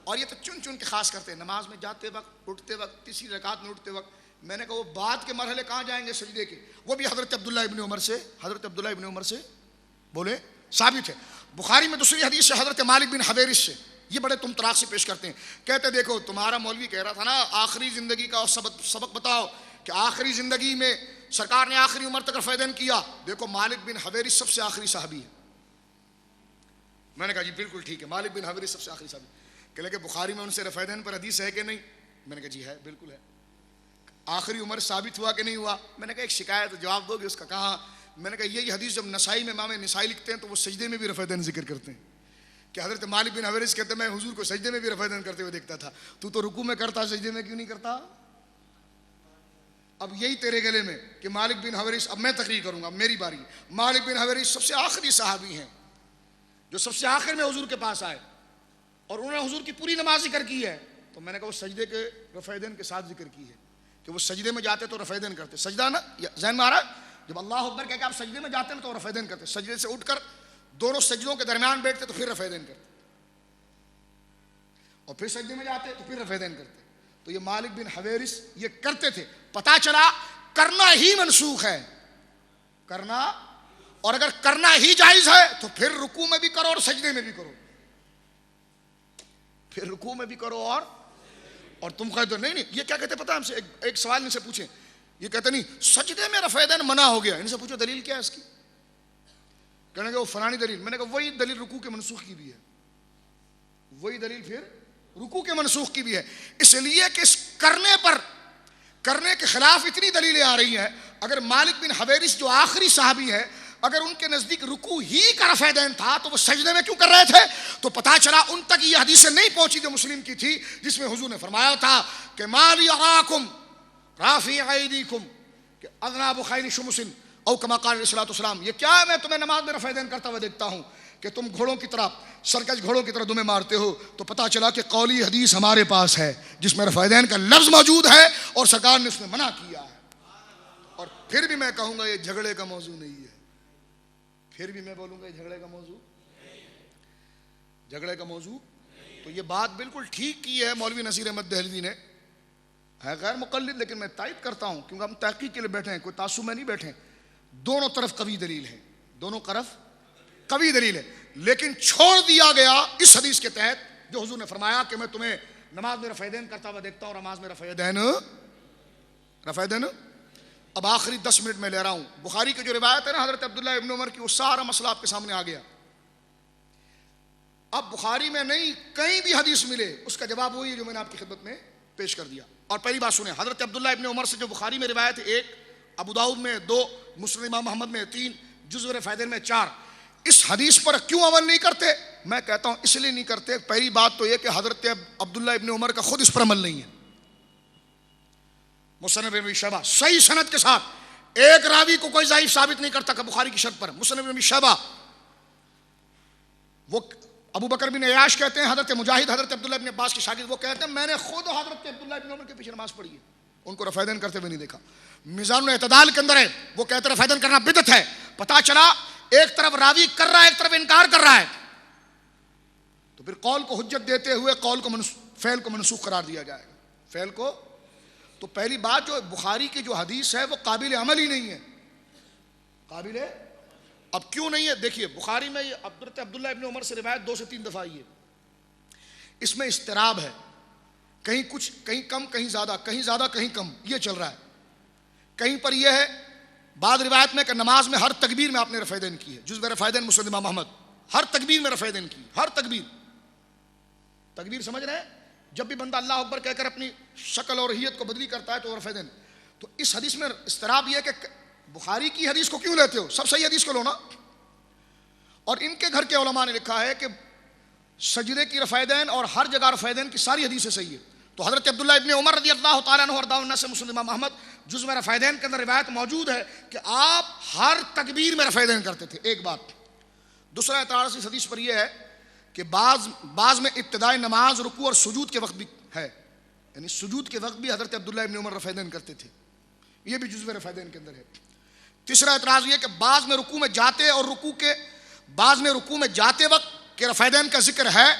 A: اور یہ تو چن چن کے خاص کرتے ہیں، نماز میں جاتے وقت، اٹھتے وقت، تیسری رکعت میں اٹھتے وقت۔ میں نے کہا وہ بعد کے مرحلے کہاں جائیں گے سجدے کے، وہ بھی حضرت عبداللہ ابن عمر سے بولے ثابت ہے۔ بخاری میں دوسری حدیث سے حضرت مالک بن حویرث سے، یہ بڑے تم طراق سے پیش کرتے ہیں، کہتے دیکھو تمہارا مولوی کہہ رہا تھا نا آخری زندگی کا سبق بتاؤ کہ آخری زندگی میں سرکار نے آخری عمر تک رفعیدین کیا، دیکھو مالک بن حویرث سب سے آخری صحابی ہے۔ میں نے کہا جی بالکل ٹھیک ہے، مالک بن حویرث سب سے آخری صحابی، کہ لے کہ بخاری میں ان سے رفعیدین پر حدیث ہے کہ نہیں؟ میں نے کہا جی ہے، بالکل ہے۔ آخری عمر ثابت ہوا کہ نہیں ہوا؟ میں نے کہا ایک شکایت جواب دو گے اس کا؟ کہاں؟ میں نے کہا یہی حدیث جب نسائی میں امام نسائی لکھتے ہیں تو وہ سجدے میں بھی رفعیدین ذکر کرتے ہیں، کہ حضرت مالک بن حویرث کہتے ہیں میں حضور کو سجدے میں بھی رفعیدین کرتے ہوئے دیکھتا تھا، تو رکوع میں کرتا، سجدے میں کیوں نہیں کرتا؟ اب یہی تیرے گلے میں کہ مالک بن حویرث، اب میں تقریر کروں گا، اب میری باری۔ مالک بن حویرث سب سے آخری صحابی ہیں جو سب سے آخر میں حضور کے پاس آئے، اور انہوں نے حضور کی پوری نماز ذکر کی ہے، تو میں نے کہا وہ سجدے کے رفعیدین کے ساتھ ذکر کی ہے، کہ وہ سجدے میں جاتے تو رفعیدین کرتے۔ سجدہ نا ذہن میں آ رہا ہے؟ جب اللہ اکبر کہہ کے آپ سجدے میں جاتے ہیں تو رفعیدین کرتے، سجدے سے اٹھ کر دونوں سجدوں کے درمیان بیٹھتے تو پھر رفعیدین کرتے، اور پھر سجدے میں جاتے تو پھر رفعیدین کرتے۔ تو یہ مالک بن حویرث یہ کرتے تھے، پتہ چلا کرنا ہی منسوخ ہے، کرنا، اور اگر کرنا ہی جائز ہے تو پھر رکوع میں بھی کرو اور سجدے میں بھی کرو، پھر رکوع میں بھی کرو اور تم کہتے نہیں یہ کیا کہتے پتہ ہم سے؟ ایک سوال ان سے پوچھیں، یہ کہتے نہیں سجدے میں رفعیدین منع ہو گیا، ان سے پوچھو دلیل کیا ہے اس کی؟ کہنے گے وہ فلانی دلیل۔ میں نے کہا وہی دلیل رکوع کے منسوخ کی بھی ہے، وہی دلیل پھر رکوع کے منسوخ کی بھی ہے، اس لیے کہ اس کرنے کے خلاف اتنی دلیلیں آ رہی ہیں۔ اگر مالک بن حویرث جو آخری صحابی ہے، اگر ان کے نزدیک رکوع ہی کا رفعیدین تھا تو وہ سجدے میں کیوں کر رہے تھے؟ تو پتہ چلا ان تک یہ حدیثیں نہیں پہنچی جو مسلم کی تھی، جس میں حضور نے فرمایا تھا کہ ما لی اراکم رافع ایدیکم کہ اذناب خیر شمس او کما قال علیہ الصلوۃ والسلام، یہ کیا ہے میں تمہیں نماز میں رفعیدین کرتا ہوا دیکھتا ہوں کہ تم گھوڑوں کی طرح، سرکش گھوڑوں کی طرح دمیں مارتے ہو؟ تو پتہ چلا کہ قولی حدیث ہمارے پاس ہے جس میں رفعیدین کا لفظ موجود ہے اور سرکار نے اس میں منع کیا ہے۔ اور پھر بھی میں کہوں گا یہ جھگڑے کا موضوع نہیں ہے، پھر بھی میں بولوں گا یہ جھگڑے کا موضوع تو یہ بات بالکل ٹھیک کی ہے مولوی نصیر احمد دہلوی نے، ہے غیر مقلد لیکن میں تائید کرتا ہوں کیونکہ ہم تحقیق کے لیے بیٹھے ہیں، کوئی تعصب میں نہیں بیٹھے، دونوں طرف قوی دلیل ہے، دونوں طرف قوی دلیل ہے، لیکن چھوڑ دیا گیا اس حدیث کے تحت جو حضور نے فرمایا کہ میں تمہیں نماز میں رفعیدین کرتا ہوا دیکھتا ہوں، نماز میں رفعیدین۔ اب آخری 10 منٹ میں لے رہا ہوں، بخاری کی جو روایت ہے نا حضرت عبداللہ ابن عمر کی، وہ سارا مسئلہ آپ کے سامنے آ گیا۔ اب بخاری میں نہیں کہیں بھی حدیث ملے اس کا جواب وہی ہے جو میں نے آپ کی خدمت میں پیش کر دیا۔ اور پہلی بات سنیں، حضرت عبداللہ ابن عمر سے جو بخاری میں روایت ہے 1، ابو داؤد میں 2، مسند امام محمد میں 3، جزو رفعیدین میں 4، اس حدیث پر کیوں عمل نہیں کرتے؟ میں کہتا ہوں اس لیے نہیں کرتے، پہلی بات تو یہ کہ حضرت عبداللہ ابن عمر کا خود اس پر عمل نہیں ہے۔ مصنف ابن شیبہ صحیح سند کے ساتھ ایک راوی کو کوئی ضعیف ثابت نہیں کرتا کہ بخاری کی شرط پر، مصنف ابن شیبہ، وہ ابو بکر بن عیاش کہتے ہیں، حضرت مجاہد حضرت عبداللہ ابن عباس کے شاگرد، وہ کہتے ہیں میں نے خود حضرت عبداللہ ابن عمر کے پیچھے نماز پڑھی ہے، ان کو رفعیدین کرتے ہوئے نہیں دیکھا۔ میزان الاعتدال کے اندر ہے، وہ کہتے ہیں رفعیدین کرنا بدعت ہے۔ پتہ چلا ایک طرف راوی کر رہا ہے ایک طرف انکار کر رہا ہے، تو پھر قول کو حجت دیتے ہوئے فعل کو منسوخ قرار دیا جائے گا، فعل کو۔ تو پہلی بات جو بخاری کی جو حدیث ہے وہ قابل عمل ہی نہیں ہے، قابل ہے۔ اب کیوں نہیں ہے؟ دیکھیے بخاری میں یہ حضرت عبداللہ ابن عمر سے روایت 2 سے 3 دفعہ آئی ہے، اس میں اضطراب ہے، کہیں کچھ، کہیں کم، کہیں زیادہ کہیں کم، یہ چل رہا ہے۔ کہیں پر یہ ہے بعض روایت میں کہ نماز میں ہر تکبیر میں آپ نے رفعیدین کی ہے، جزو رفعیدین مسند امام احمد، ہر تکبیر میں رفعیدین کی، ہر تکبیر سمجھ رہے ہیں؟ جب بھی بندہ اللہ اکبر کہہ کر اپنی شکل اور حیت کو بدلی کرتا ہے تو رفعیدین۔ تو اس حدیث میں اضطراب یہ ہے کہ بخاری کی حدیث کو کیوں لیتے ہو؟ سب صحیح حدیث کو لو نا۔ اور ان کے گھر کے علماء نے لکھا ہے کہ سجدے کی رفعیدین اور ہر جگہ رفعیدین کی ساری حدیثیں صحیح ہے، تو حضرت عبداللہ ابن عمر رضی اللہ تعالیٰ عنہ وارضاہ سے مسلم امام احمد جز میں رفعین کے اندر روایت موجود ہے کہ آپ ہر تکبیر میں رفعین کرتے تھے. ایک بات. دوسرا اعتراض اس حدیث پر یہ ہے کہ بعض میں ابتدائی نماز رکوع اور سجود کے وقت بھی ہے، یعنی سجود کے وقت بھی حضرت عبداللہ ابن عمر رفعین کرتے تھے، یہ بھی جز میں رفعین کے اندر ہے. تیسرا اعتراض یہ کہ بعض میں رکوع میں جاتے اور بعض میں رکوع میں جاتے وقت کہ رفعین کا ذکر ہے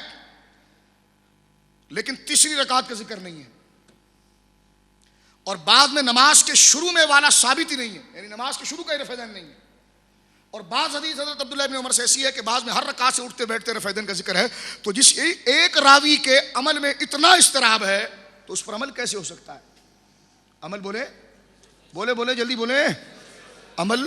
A: لیکن تیسری رکعت کا ذکر نہیں ہے، اور بعض میں نماز کے شروع میں والا ثابت ہی نہیں ہے، یعنی نماز کے شروع کا ہی رفعین نہیں ہے. اور بعض حدیث حضرت عبداللہ ابن عمر سے ایسی ہے کہ بعض میں ہر رکعت سے اٹھتے بیٹھتے رفعین کا ذکر ہے. تو جس ایک راوی کے عمل میں اتنا اضطراب ہے تو اس پر عمل کیسے ہو سکتا ہے؟ عمل بولے جلدی بولے، عمل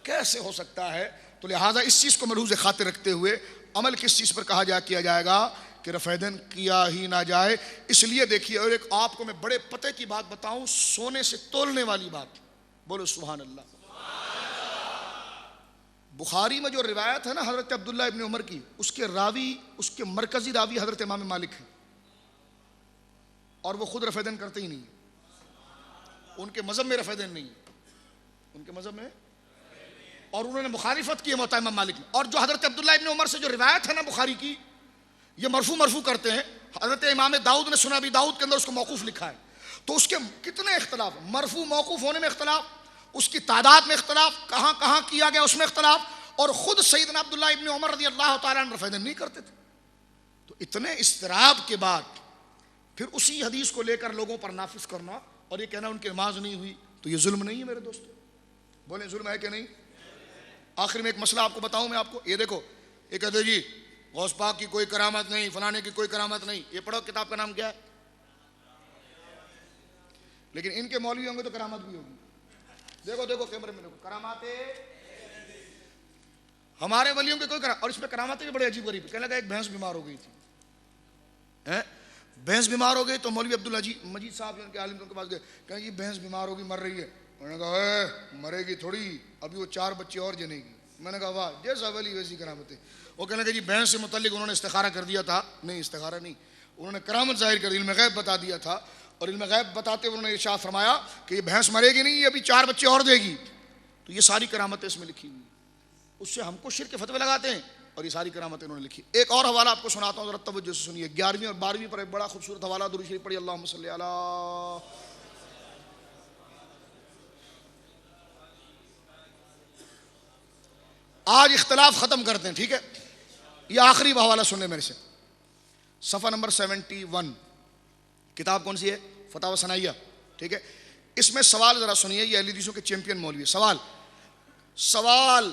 A: کیسے ہو سکتا ہے؟ تو لہٰذا اس چیز کو ملحوظ خاطر رکھتے ہوئے عمل کس چیز پر کیا جائے گا کہ رفعین کیا ہی نہ جائے. اس لیے دیکھیے، اور ایک آپ کو میں بڑے پتے کی بات بتاؤں، سونے سے تولنے والی بات، بولو سبحان اللہ. بخاری میں جو روایت ہے نا حضرت عبداللہ ابن عمر کی، اس کے مرکزی راوی حضرت امام مالک ہیں، اور وہ خود رفعین کرتے ہی نہیں ہیں. ان کے مذہب میں رفعین نہیں ہے، ان کے مذہب میں، اور انہوں نے مخالفت کی ہے موطا امام مالک میں. اور جو حضرت عبداللہ ابن عمر سے جو روایت ہے نا بخاری کی، یہ مرفوع کرتے ہیں. حضرت امام داؤد نے سنن ابی داؤد کے اندر اس کو موقوف لکھا ہے. تو اس کے کتنے اختلاف، مرفوع موقوف ہونے میں اختلاف، اس کی تعداد میں اختلاف، کہاں کیا گیا اس میں اختلاف، اور خود سیدنا عبداللہ ابن عمر رضی اللہ تعالیٰ عنہ رفعین نہیں کرتے تھے. تو اتنے اضطراب کے بعد پھر اسی حدیث کو لے کر لوگوں پر نافذ کرنا اور یہ کہنا ان کی نماز نہیں ہوئی، تو یہ ظلم نہیں ہے میرے دوستو؟ بولیں ظلم ہے کہ نہیں؟ آخر میں ایک مسئلہ آپ کو بتاؤں میں آپ کو. یہ دیکھو، یہ کہتے جی غوث پاک کی کوئی کرامت نہیں، فلانے کی کوئی کرامت نہیں. یہ پڑھو کتاب کا نام کیا ہے؟ لیکن ان کے مولوی ہوں گے تو کرامت بھی ہوگی. دیکھو کیمرے میں دیکھو، کرامات ہمارے ولیوں کے کوئی کرامت، اور اس میں کرامتیں بھی بڑے عجیب غریب. کہنے لگا ایک بھینس بیمار ہو گئی تھی، بھینس بیمار ہو گئی تو مولوی عبدالمجید صاحب ان کے عالم کے پاس گئے، کہیں جی بھینس بیمار ہوگی، مر رہی ہے. میں نے کہا مرے گی تھوڑی، ابھی وہ 4 بچے اور جنے گی. میں نے کہا واہ، جیسا ولی ویسی کرامتیں. وہ کہنے لگے جی بھینس سے متعلق انہوں نے استخارہ کر دیا تھا. نہیں، استخارہ نہیں، انہوں نے کرامت ظاہر کر دی، علم غیب بتا دیا تھا. اور علم غیب بتاتے انہوں نے ارشاد فرمایا کہ یہ بھینس مرے گی نہیں، یہ ابھی 4 بچے اور دے گی. تو یہ ساری کرامتیں اس میں لکھی ہوئی، اس سے ہم کو شرک کے فتوے لگاتے ہیں، اور یہ ساری کرامتیں انہوں نے لکھی. ایک اور حوالہ آپ کو سناتا ہوں، ذرا توجہ سے سنیے. 11ویں اور 12ویں پر ایک بڑا خوبصورت حوالہ، درود شریف پڑھی، اللہم صلی علی. آج اختلاف ختم کرتے ہیں، ٹھیک ہے؟ یہ آخری حوالہ سن لیں میرے سے. صفحہ نمبر 71، کتاب کون سی ہے؟ فتاوی ثنائیہ، ٹھیک ہے؟ اس میں سوال ذرا سنیے، یہ اہل حدیثوں کے چیمپئن مولوی. سوال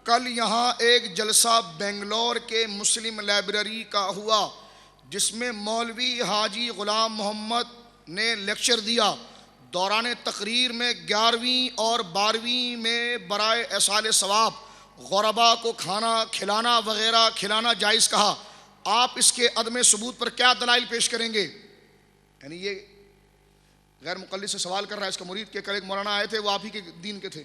A: کل یہاں ایک جلسہ بنگلور کے مسلم لائبریری کا ہوا جس میں مولوی حاجی غلام محمد نے لیکچر دیا. دوران تقریر میں 11ویں اور 12ویں میں برائے ایصال ثواب غربا کو کھانا کھلانا وغیرہ کھلانا جائز کہا. آپ اس کے عدم ثبوت پر کیا دلائل پیش کریں گے؟ یعنی یہ غیر مقلد سے سوال کر رہا ہے اس کا مرید. کہ کل ایک مولانا آئے تھے، وہ آپ ہی کے دین کے تھے،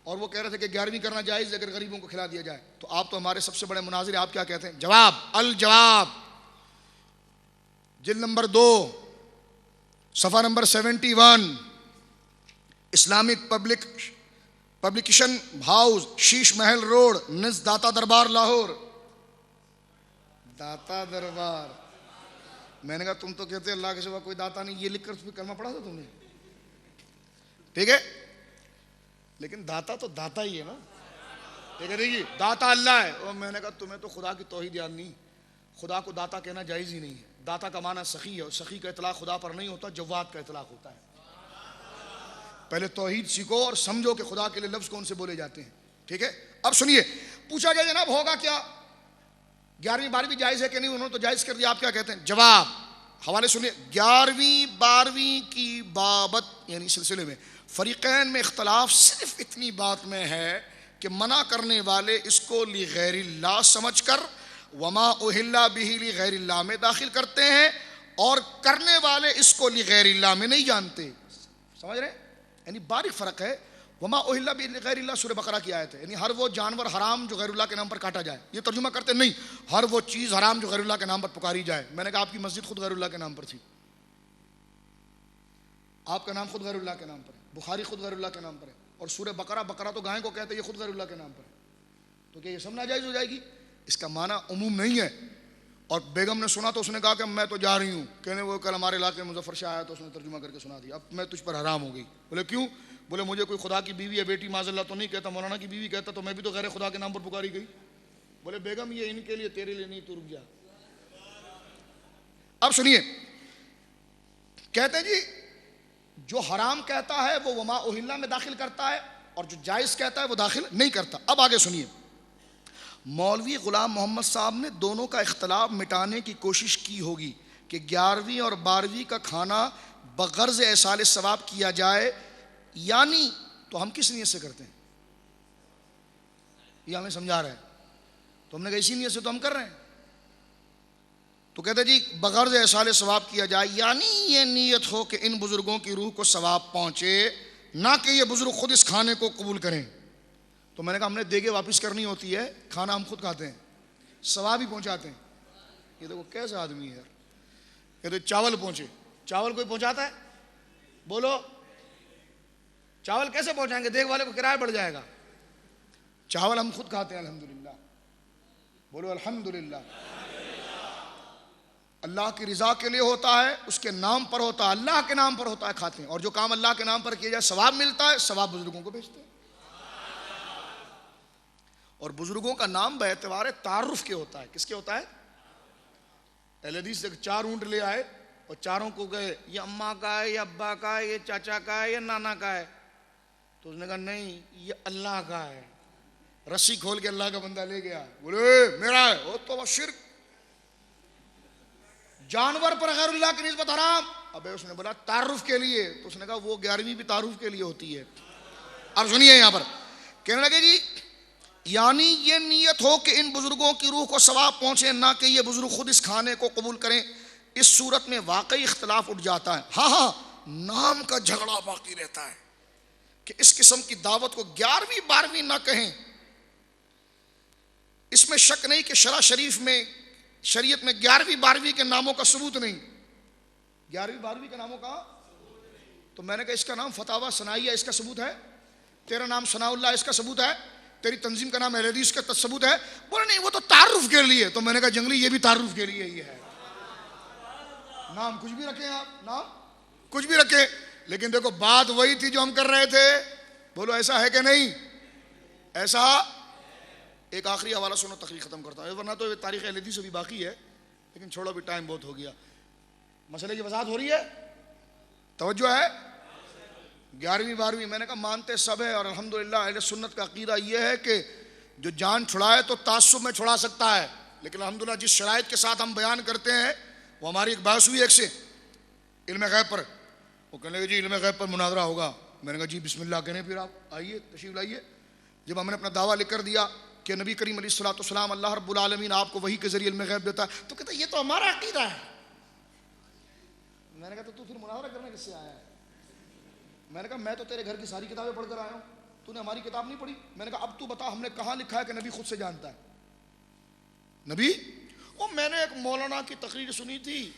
A: اور وہ کہہ رہے تھے کہ 11ویں کرنا جائز اگر غریبوں کو کھلا دیا جائے. تو آپ تو ہمارے سب سے بڑے مناظر ہیں، آپ کیا کہتے ہیں؟ جواب، الجواب جلد نمبر 2 صفحہ نمبر 71، اسلامک پبلیکیشن ہاؤس، شیش محل روڈ، نزد داتا دربار، لاہور. داتا دربار. میں نے کہا تم تو کہتے اللہ کے سوا کوئی داتا نہیں، یہ لکھ کر کلمہ پڑھا تھا تم نے، ٹھیک ہے؟ لیکن داتا تو داتا ہی ہے نا، ٹھیک ہے؟ دیکھیے داتا اللہ ہے. اور میں نے کہا تمہیں تو خدا کی توحید یاد نہیں، خدا کو داتا کہنا جائز ہی نہیں ہے. داتا کا معنی سخی ہے، اور سخی کا اطلاق خدا پر نہیں ہوتا، جواد کا اطلاق ہوتا ہے. پہلے توحید سیکھو اور سمجھو کہ خدا کے لیے لفظ کون سے بولے جاتے ہیں، ٹھیک ہے؟ اب سنیے، پوچھا گیا جناب ہوگا کیا، 11ویں 12ویں جائز ہے کہ نہیں؟ انہوں نے تو جائز کر دیا، آپ کیا کہتے ہیں؟ جواب، حوالے سنیے. 11ویں 12ویں کی بابت یعنی سلسلے میں فریقین میں اختلاف صرف اتنی بات میں ہے کہ منع کرنے والے اس کو لغیر اللہ سمجھ کر وما اہل بہ لغیر اللہ میں داخل کرتے ہیں، اور کرنے والے اس کو لغیر اللہ میں نہیں جانتے. سمجھ رہے ہیں؟ یعنی باریک فرق ہے. وما اہل بہ لغیر اللہ سورہ بقرہ کی آیت ہے، یعنی ہر وہ جانور حرام جو غیر اللہ کے نام پر کاٹا جائے. یہ ترجمہ کرتے نہیں، ہر وہ چیز حرام جو غیر اللہ کے نام پر پکاری جائے. میں نے کہا آپ کی مسجد خود غیر اللہ کے نام پر تھی، آپ کا نام خود غیر اللہ کے نام پر ہے، بخاری خود غیر اللہ کے نام پر ہے، اور سورہ بقرہ تو گائے کو کہتے ہیں یہ خود غیر اللہ کے نام پر ہے، تو کیا یہ سب ناجائز ہو جائے گی؟ اس کا معنی عموم نہیں ہے۔ اور بیگم نے سنا تو اس نے کہا کہ میں تو جا رہی ہوں، کہنے وہ کل ہمارے علاقے میں مظفر شاہ آیا تو اس نے ترجمہ کر کے سنا دیا، اب میں تجھ پر حرام ہو گئی۔ بولے کیوں؟ بولے مجھے کوئی خدا کی بیوی یا بیٹی معاذ اللہ تو نہیں کہتا، مولانا کی بیوی کہتا تو میں بھی تو غیر خدا کے نام پر پکاری گئی۔ بولے بیگم یہ ان کے لیے، تیرے لیے نہیں، تو رک جا۔ اب سنیے، کہتے ہیں جی جو حرام کہتا ہے وہ وما اہلّہ میں داخل کرتا ہے، اور جو جائز کہتا ہے وہ داخل نہیں کرتا۔ اب آگے سنیے، مولوی غلام محمد صاحب نے دونوں کا اختلاف مٹانے کی کوشش کی ہوگی کہ 11ویں اور 12ویں کا کھانا بغرض ایصال ثواب کیا جائے، یعنی تو ہم کس نیت سے کرتے ہیں؟ یہ ہمیں سمجھا رہا ہے، تو ہم نے کہا اسی نیت سے تو ہم کر رہے ہیں، تو کہتے جی بغرض ایصال ثواب کیا جائے، یعنی یہ نیت ہو کہ ان بزرگوں کی روح کو ثواب پہنچے، نہ کہ یہ بزرگ خود اس کھانے کو قبول کریں۔ تو میں نے کہا ہم نے دیگے واپس کرنی ہوتی ہے، کھانا ہم خود کھاتے ہیں، ثواب ہی پہنچاتے ہیں۔ یہ دیکھو کیسا آدمی ہے، یہ تو چاول پہنچے، چاول کوئی پہنچاتا ہے؟ بولو چاول کیسے پہنچائیں گے؟ دیگ والے کو کرایہ بڑھ جائے گا۔ چاول ہم خود کھاتے ہیں الحمدللہ، بولو الحمدللہ۔ اللہ کی رضا کے لیے ہوتا ہے، اس کے نام پر ہوتا ہے، اللہ کے نام پر ہوتا ہے، کھاتے ہیں، اور جو کام اللہ کے نام پر کیا جائے ثواب ملتا ہے، ثواب بزرگوں کو بھیجتے ہیں۔ اور بزرگوں کا نام باعتبار تعارف کے ہوتا ہے، کس کے ہوتا ہے؟ اہل حدیث سے 4 اونٹ لے آئے اور چاروں کو گئے یہ اماں کا ہے، یہ ابا کا ہے، یہ چاچا کا ہے، یہ نانا کا ہے، تو اس نے کہا نہیں یہ اللہ کا ہے، رسی کھول کے اللہ کا بندہ لے گیا، بولے میرا ہے، وہ تو شرک، جانور پر غیر اللہ کی نسبت حرام۔ ابے اس نے بولا تعارف کے لیے، تو اس نے کہا وہ 11ویں بھی تعارف کے لیے ہوتی ہے۔ اب سنیے یہاں پر کہنے لگے جی یعنی یہ نیت ہو کہ ان بزرگوں کی روح کو ثواب پہنچے، نہ کہ یہ بزرگ خود اس کھانے کو قبول کریں۔ اس صورت میں واقعی اختلاف اٹھ جاتا ہے، ہاں نام کا جھگڑا باقی رہتا ہے کہ اس قسم کی دعوت کو 11ویں 12ویں نہ کہیں۔ اس میں شک نہیں کہ شریعت میں 11ویں 12ویں کے ناموں کا ثبوت نہیں، 11ویں 12ویں کے ناموں کا، تو میں نے کہا اس کا نام فتاوی ثنائیہ، اس کا ثبوت ہے؟ تیرا نام ثناء اللہ، اس کا ثبوت ہے؟ تیری تنظیم کا نام اہل حدیث کا ثبوت ہے؟ بولے نہیں وہ تو تعارف کے لیے، تو میں نے کہا جنگلی یہ بھی تعارف کے لیے ہی ہے، نام کچھ بھی رکھیں آپ، نام کچھ بھی رکھیں، لیکن دیکھو بات وہی تھی جو ہم کر رہے تھے، بولو ایسا ہے کہ نہیں؟ ایسا۔ ایک آخری حوالہ سنو، تقریر ختم کرتا ہوں، ورنہ تو تاریخ اہل حدیث سے بھی باقی ہے، لیکن چھوڑو بھی ٹائم بہت ہو گیا، مسئلے کی وضاحت ہو رہی ہے، توجہ ہے؟ 11ویں 12ویں میں نے کہا مانتے سب ہے، اور الحمدللہ اہل سنت کا عقیدہ یہ ہے کہ جو جان چھڑائے تو تعصب میں چھڑا سکتا ہے، لیکن الحمدللہ جس شرائط کے ساتھ ہم بیان کرتے ہیں، وہ ہماری ایک بحث ہوئی ایک سے علم غیب پر، وہ کہنے لگے جی علم غیب پر مناظرہ ہوگا، میں نے کہا جی بسم اللہ کہنے، پھر آپ آئیے تشریف لائیے۔ جب ہم نے اپنا دعویٰ لکھ کر دیا کہ نبی کریم علیہ الصلوۃ والسلام اللہ رب العالمین آپ کو وحی کے ذریعے علم غیب دیتا ہے، تو کہتا ہے یہ تو ہمارا عقیدہ ہے۔ میں نے کہا تو پھر مناظرہ کرنے کس سے آیا ہے؟ میں نے کہا میں تو تیرے گھر کی ساری کتابیں پڑھ کر آیا ہوں، تو نے ہماری کتاب نہیں پڑھی؟ میں نے کہا اب تو بتا ہم نے کہاں لکھا ہے کہ نبی خود سے جانتا ہے؟ نبی وہ میں نے ایک مولانا کی تقریر سنی تھی،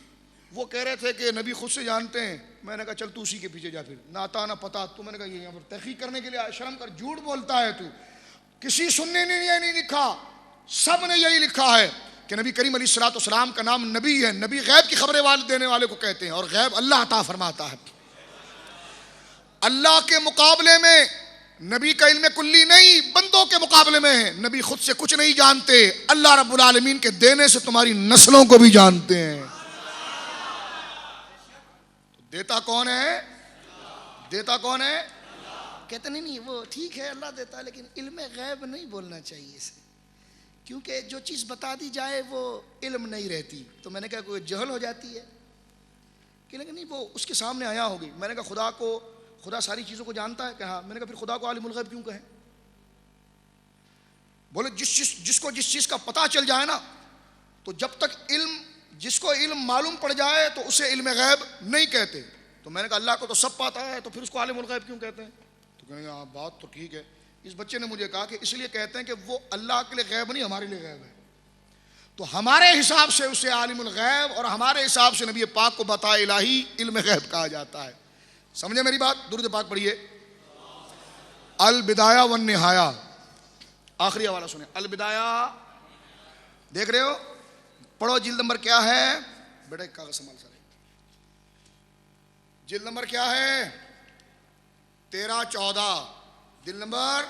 A: وہ کہہ رہے تھے کہ نبی خود سے جانتے ہیں، میں نے کہا چل تو اسی کے پیچھے جا، پھر نہ آتا نہ پتا، تو میں نے کہا یہ یہاں پر تحقیق کرنے کے لیے شرم کر، جھوٹ بولتا ہے تو، کسی سننے نے یہ نہیں لکھا، سب نے یہی لکھا ہے کہ نبی کریم علیہ الصلوۃ والسلام کا نام نبی ہے، نبی غیب کی خبریں دینے والے کو کہتے ہیں، اور غیب اللہ عطا فرماتا ہے، اللہ کے مقابلے میں نبی کا علم کلی نہیں، بندوں کے مقابلے میں ہے، نبی خود سے کچھ نہیں جانتے، اللہ رب العالمین کے دینے سے تمہاری نسلوں کو بھی جانتے ہیں۔ دیتا کون ہے؟ دیتا کون ہے؟ کہتے نہیں وہ ٹھیک ہے اللہ دیتا ہے، لیکن علم غیب نہیں بولنا چاہیے اسے، کیونکہ جو چیز بتا دی جائے وہ علم نہیں رہتی، تو میں نے کہا کوئی جہل ہو جاتی ہے کہ لیکن نہیں وہ اس کے سامنے آیا ہوگی۔ میں نے کہا خدا ساری چیزوں کو جانتا ہے کہ ہاں، میں نے کہا پھر خدا کو عالم الغیب کیوں کہیں؟ بولے جس کو جس چیز کا پتہ چل جائے نا، تو جب تک جس کو علم معلوم پڑ جائے تو اسے علم غیب نہیں کہتے، تو میں نے کہا اللہ کو تو سب پتہ ہے، تو پھر اس کو عالم الغیب کیوں کہتے ہیں؟ تو کہیں گے ہاں بات تو ٹھیک ہے۔ اس بچے نے مجھے کہا کہ اس لیے کہتے ہیں کہ وہ اللہ کے لیے غیب نہیں، ہمارے لیے غیب ہے، تو ہمارے حساب سے اسے عالم الغیب اور ہمارے حساب سے نبی پاک کو بتا الہی علم غیب کہا جاتا ہے۔ سمجھے میری بات؟ درود پاک پڑھیے. البدایہ والنہایہ، آخری حوالہ سنیں. البدایہ دیکھ رہے ہو؟ پڑھو. جلد نمبر کیا ہے بیٹا؟ ایک کاغذ سنبھال سارے. جلد نمبر کیا ہے؟ 13-14. جلد نمبر،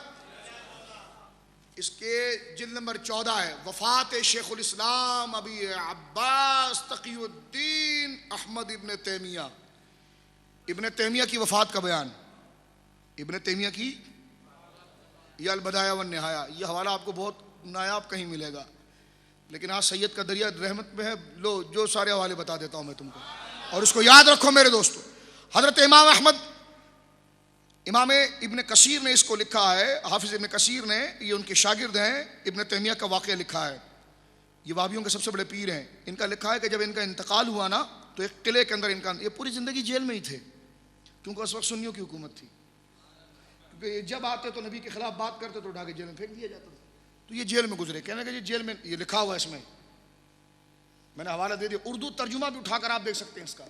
A: اس کے جلد نمبر 14 ہے. وفات شیخ الاسلام ابی عباس تقی الدین احمد ابن تیمیہ. ابن تیمیہ کی وفات کا بیان. ابن تیمیہ کی یہ البدایہ والنہایہ. یہ حوالہ آپ کو بہت نایاب کہیں ملے گا، لیکن آج سید کا دریا رحمت میں ہے. لو جو سارے حوالے بتا دیتا ہوں میں تم کو، اور اس کو یاد رکھو میرے دوستو. حضرت امام احمد، امام ابن کثیر نے اس کو لکھا ہے. حافظ ابن کثیر نے، یہ ان کے شاگرد ہیں، ابن تیمیہ کا واقعہ لکھا ہے. یہ وہابیوں کے سب سے بڑے پیر ہیں. ان کا لکھا ہے کہ جب ان کا انتقال ہوا نا تو ایک قلعے کے اندر ان کا، یہ پوری زندگی جیل میں ہی تھے کیونکہ اس وقت سنیوں کی حکومت تھی. کیونکہ جب آتے تو نبی کے خلاف بات کرتے تو اٹھا کے جیل میں پھینک دیا جاتا تھا. تو یہ جیل میں گزرے. کہنے کہ یہ جیل میں، یہ لکھا ہوا ہے اس میں نے حوالہ دے دیا. اردو ترجمہ بھی اٹھا کر آپ دیکھ سکتے ہیں اس کا.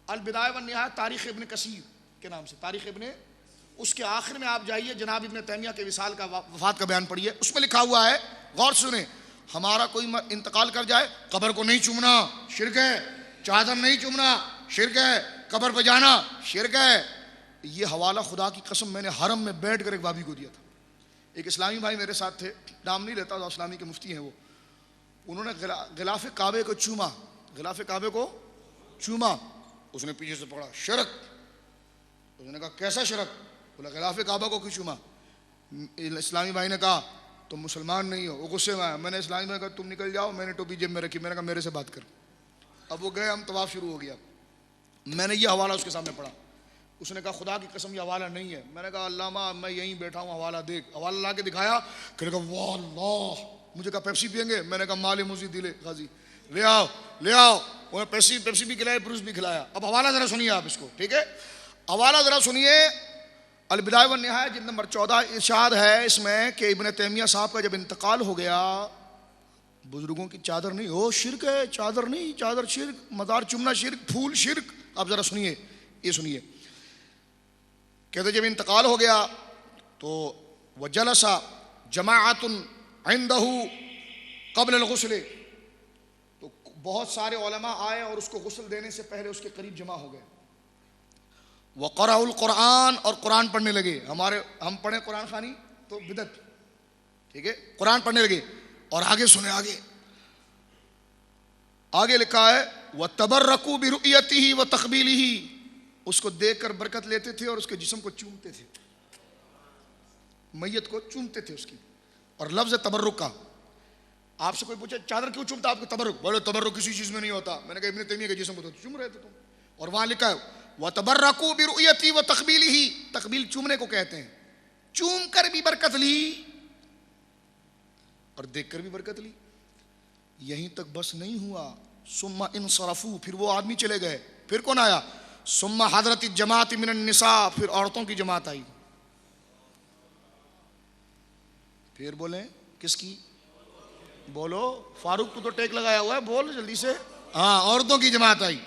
A: البدایہ والنہایہ تاریخ ابن کثیر کے نام سے، تاریخ ابن، اس کے آخر میں آپ جائیے جناب ابن تیمیہ کے وصال کا، وفات کا بیان پڑھیے. اس میں لکھا ہوا ہے، غور سنیں. ہمارا کوئی انتقال کر جائے، قبر کو نہیں چومنا، شرک ہے. چادر نہیں چومنا، شرک ہے. قبر پہ جانا، شرک ہے. یہ حوالہ خدا کی قسم میں نے حرم میں بیٹھ کر ایک بابی کو دیا تھا. ایک اسلامی بھائی میرے ساتھ تھے، نام نہیں لیتا تھا، اسلامی کے مفتی ہیں وہ. انہوں نے غلاف کعبے کو چوما، غلاف کعبے کو چوما. اس نے پیچھے سے پکڑا، شرک. اس نے کہا کیسا شرک؟ بولا غلاف کعبہ کو کیوں چوما؟ اسلامی بھائی نے کہا تم مسلمان نہیں ہو. وہ غصے میں آیا. میں نے اسلامی بھائی کہا تم نکل جاؤ. میں نے ٹوپی جیب میں رکھی. میں نے کہا میرے سے بات کر. اب وہ گئے، ہم طواف شروع ہو گیا. میں نے یہ حوالہ اس کے سامنے پڑھا. اس نے کہا خدا کی قسم یہ حوالہ نہیں ہے. میں نے کہا علامہ میں یہیں بیٹھا ہوں، حوالہ دیکھ. حوالہ لا کے دکھایا. کہ کہا واہ اللہ. مجھے کہا پیپسی پئیں گے؟ میں نے کہا مال موزی دلے غازی، لے آؤ لے آؤ. انہوں نے پیپسی بھی کھلایا، پروس بھی کھلایا. اب حوالہ ذرا سنیے آپ اس کو، ٹھیک ہے؟ حوالہ ذرا سنیے. البدایہ والنہایہ جلد نمبر 14. ارشاد ہے اس میں کہ ابن تیمیہ صاحب کا جب انتقال ہو گیا، بزرگوں کی چادر نہیں ہو، شرک ہے. چادر نہیں، چادر شرک. مزار چومنا شرک، پھول شرک. اب ذرا سنیے، یہ سنیے. کہتے جب انتقال ہو گیا تو وجلس جماعت عنده قبل الغسل، تو بہت سارے علماء آئے اور اس کو غسل دینے سے پہلے اس کے قریب جمع ہو گئے. وقرأوا القرآن، اور قرآن پڑھنے لگے. ہم پڑھیں قرآن خوانی تو بدعت، ٹھیک ہے؟ قرآن پڑھنے لگے. اور آگے سنیں، آگے لکھا ہے وَتَبَرَّكُوا بِرُؤْيَتِهِ وَتَقْبِيلِهِ، اس کو دیکھ کر برکت لیتے تھے اور اس کے جسم کو چومتے تھے. میت کو چومتے تھے اس کی. اور لفظ تبرک کا، آپ سے کوئی پوچھے چادر کیوں چومتا آپ کو؟ تبرک. بولے تبرک کسی چیز میں نہیں ہوتا. میں نے کہا ابن تیمیہ کے جسم کو تو چوم رہے تھے تم. اور وہاں لکھا ہے وَتَبَرَّكُوا بِرُؤْيَتِهِ وَتَقْبِيلِهِ، تقبیل چومنے کو کہتے ہیں. چوم کر بھی برکت لی اور دیکھ کر بھی برکت لی. یہیں تک بس نہیں ہوا. ثم انصرفوا، پھر وہ آدمی چلے گئے. پھر کون آیا؟ ثم حضرت الجماعت من النساء، پھر عورتوں کی جماعت آئی. پھر بولیں کس کی؟ بولو فاروق تو ٹیک لگایا ہوا ہے، بول جلدی سے. ہاں، عورتوں کی جماعت آئی.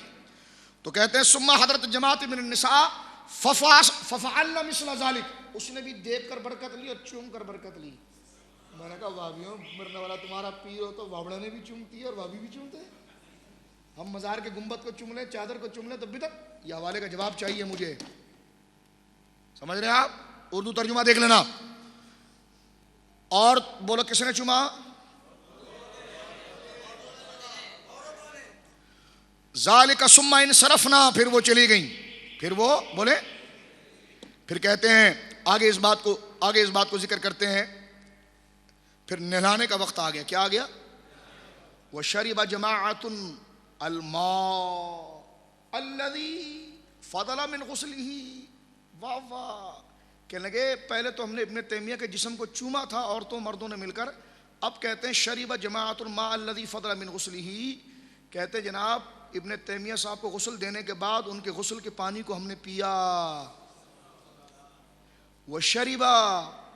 A: تو کہتے ہیں ثم حضرت الجماعت من النساء ففعلن مثل ذلك، اس نے بھی دیکھ کر برکت لی اور چوم کر برکت لی. میں نے کہا وابیوں، مرنے والا تمہارا پیر ہو تو وابڑا نے بھی چومتی ہے اور وابی بھی چومتے ہیں. ہم مزار کے گنبد کو چوم لیں، چادر کو چوم لیں تو بدعت. یہ حوالے کا جواب چاہیے مجھے. سمجھ رہے ہیں آپ؟ اردو ترجمہ دیکھ لینا. اور بولو کس نے چوما؟ ذالک ثم انصرفنا، پھر وہ چلی گئیں. پھر وہ بولے، پھر کہتے ہیں آگے اس بات کو ذکر کرتے ہیں. پھر نہلانے کا وقت آ گیا. کیا آ گیا؟ وشرب جماعت الماء الذي فضل من غسله. واہ واہ. کہنے لگے پہلے تو ہم نے ابن تیمیہ کے جسم کو چوما تھا عورتوں مردوں نے مل کر. اب کہتے ہیں شرب جماعت الماء الذي فضل من غسله، کہتے جناب ابن تیمیہ صاحب کو غسل دینے کے بعد ان کے غسل کے پانی کو ہم نے پیا. وشربا،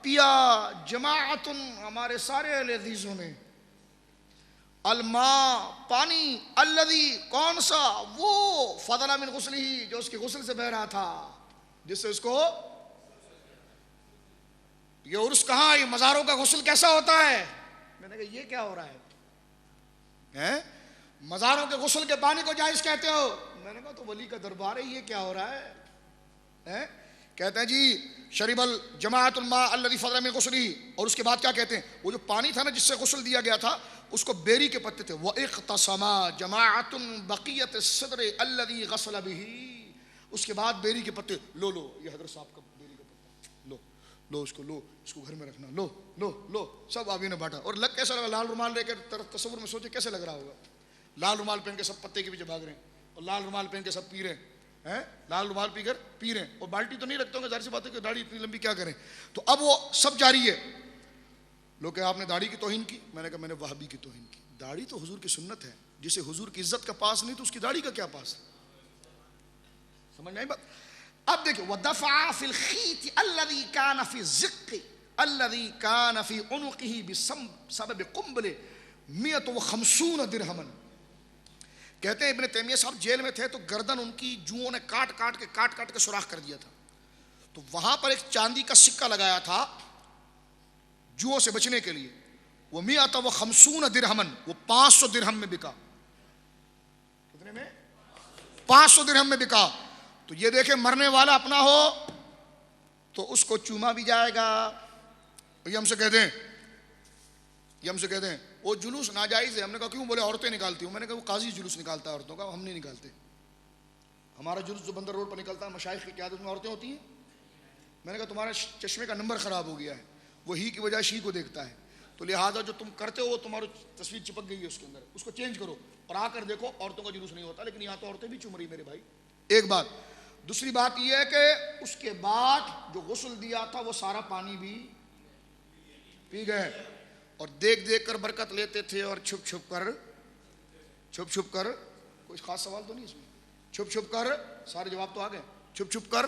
A: پیا، جماعت، ہمارے سارے اہل حدیثوں نے، الماء، پانی، الذی، کون سا؟ وہ، فضل من غسلہ، جو اس کے غسل سے بہ رہا تھا. جس سے اس کو یہ عرس کہاں، یہ مزاروں کا غسل کیسا ہوتا ہے؟ میں نے کہا یہ کیا ہو رہا ہے؟ مزاروں کے غسل کے پانی کو جائز کہتے ہو؟ میں نے کہا تو ولی کا دربار ہے، یہ کیا ہو رہا ہے؟ کہتے ہیں جی شریب الجماعت الماء الذي فضل من غسله، اور اس کے بعد کیا کہتے ہیں، وہ جو پانی تھا نا جس سے غسل دیا گیا تھا اس کو بیری کے پتے تھے، وَاِقْتَصَمَا جَمَاعَةٌ بَقِيَّةِ الصِّدْرِ الَّذِي غَسَلَ بِهِ، اس کے بعد بیری کے پتے، لو یہ حضرت صاحب کا بیری کا پتا، لو اس کو گھر میں رکھنا، لو سب آبی نے بانٹا، اور لگ کیسا لگا؟ لال رومال لے کر تصور میں سوچے کیسے لگ رہا ہوگا، لال رومال پہن کے سب پتے کے پیچھے بھاگ رہے ہیں، اور لال رومال پہن کے سب پی رہے ہیں، لال رومال پی رہے ہیں، اور بالٹی تو نہیں رکھتے ہوں گے، ظاہر سی بات ہے کہ داڑھی اتنی لمبی کیا کریں، تو اب وہ سب جاری ہے۔ لوگ کہ آپ نے داڑھی کی توہین کی، میں نے کہا میں نے وہابی کی توہین کی، داڑھی تو حضور کی سنت ہے، جسے حضور کی عزت کا پاس نہیں تو اس کی داڑھی کا کیا پاس ہے؟ سمجھ میں آئی بات؟ اب دیکھیں وَدَفَعَ فِي الْخِيطِ الَّذِي كَانَ فِي الزِّقِّ الَّذِي كَانَ فِي عُنُقِهِ بِسَبَبِ قُنبُلِ 150 درہمًا، کہتے ہیں ابن تیمیہ صاحب جیل میں تھے تو گردن ان کی جوؤں نے کاٹ کے سوراخ کر دیا تھا، تو وہاں پر ایک چاندی کا سکہ لگایا تھا جوؤں سے بچنے کے لیے، وہ 150 درہمًا، وہ 500 درہم میں بکا، کتنے میں؟ 500 درہم میں بکا۔ تو یہ دیکھیں مرنے والا اپنا ہو تو اس کو چوما بھی جائے گا، یہ ہم سے کہتے ہیں وہ جلوس ناجائز ہے، ہم نے کہا کیوں؟ بولے عورتیں نکالتی ہوں، میں نے کہا وہ قاضی جلوس نکالتا ہے عورتوں کا، ہم نہیں نکالتے، ہمارا جلوس جو بندر روڈ پر نکلتا ہے مشائخ کی قیادت میں عورتیں ہوتی ہیں، میں نے کہا تمہارا چشمے کا نمبر خراب ہو گیا ہے، وہ ہی کی وجہ شی کو دیکھتا ہے، تو لہٰذا جو تم کرتے ہو وہ تمہاری تصویر چپک گئی ہے اس کے اندر، اس کو چینج کرو اور آ کر دیکھو عورتوں کا جلوس نہیں ہوتا، لیکن یہاں تو عورتیں بھی چوم رہی میرے بھائی، ایک بات۔ دوسری بات یہ ہے کہ اس کے بعد جو غسل دیا تھا وہ سارا پانی بھی پی گئے، اور دیکھ کر برکت لیتے تھے، اور چھپ چھپ کر کوئی خاص سوال تو نہیں اس میں، چھپ کر سارے جواب تو آ گئے، چھپ کر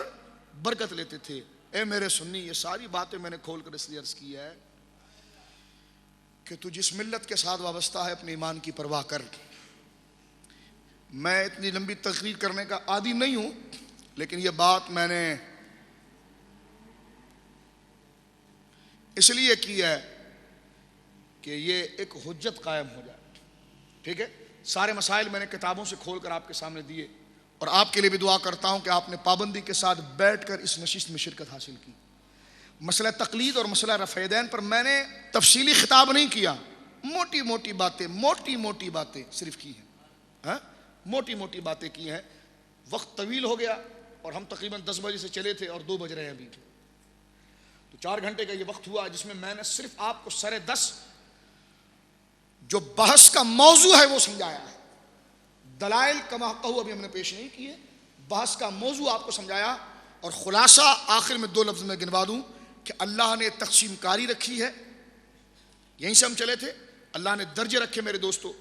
A: برکت لیتے تھے۔ اے میرے سنی، یہ ساری باتیں میں نے کھول کر اس لیے عرض کی ہے کہ تو جس ملت کے ساتھ وابستہ ہے اپنے ایمان کی پرواہ کر۔ میں اتنی لمبی تقریر کرنے کا عادی نہیں ہوں، لیکن یہ بات میں نے اس لیے کی ہے کہ یہ ایک حجت قائم ہو جائے، ٹھیک ہے؟ سارے مسائل میں نے کتابوں سے کھول کر آپ کے سامنے دیے، اور آپ کے لیے بھی دعا کرتا ہوں کہ آپ نے پابندی کے ساتھ بیٹھ کر اس نشست میں شرکت حاصل کی۔ مسئلہ تقلید اور مسئلہ رفع یدین پر میں نے تفصیلی خطاب نہیں کیا، موٹی موٹی باتیں صرف کی ہیں، موٹی باتیں کی ہیں۔ وقت طویل ہو گیا اور ہم تقریباً 10 بجے سے چلے تھے اور 2 بج رہے ہیں ابھی، تو 4 گھنٹے کا یہ وقت ہوا جس میں میں نے صرف آپ کو سر 10 جو بحث کا موضوع ہے وہ سمجھایا ہے، دلائل کما کہو ابھی ہم نے پیش نہیں کیے، بحث کا موضوع آپ کو سمجھایا، اور خلاصہ آخر میں 2 لفظ میں گنوا دوں کہ اللہ نے تقسیم کاری رکھی ہے، یہیں سے ہم چلے تھے، اللہ نے درجے رکھے میرے دوستو،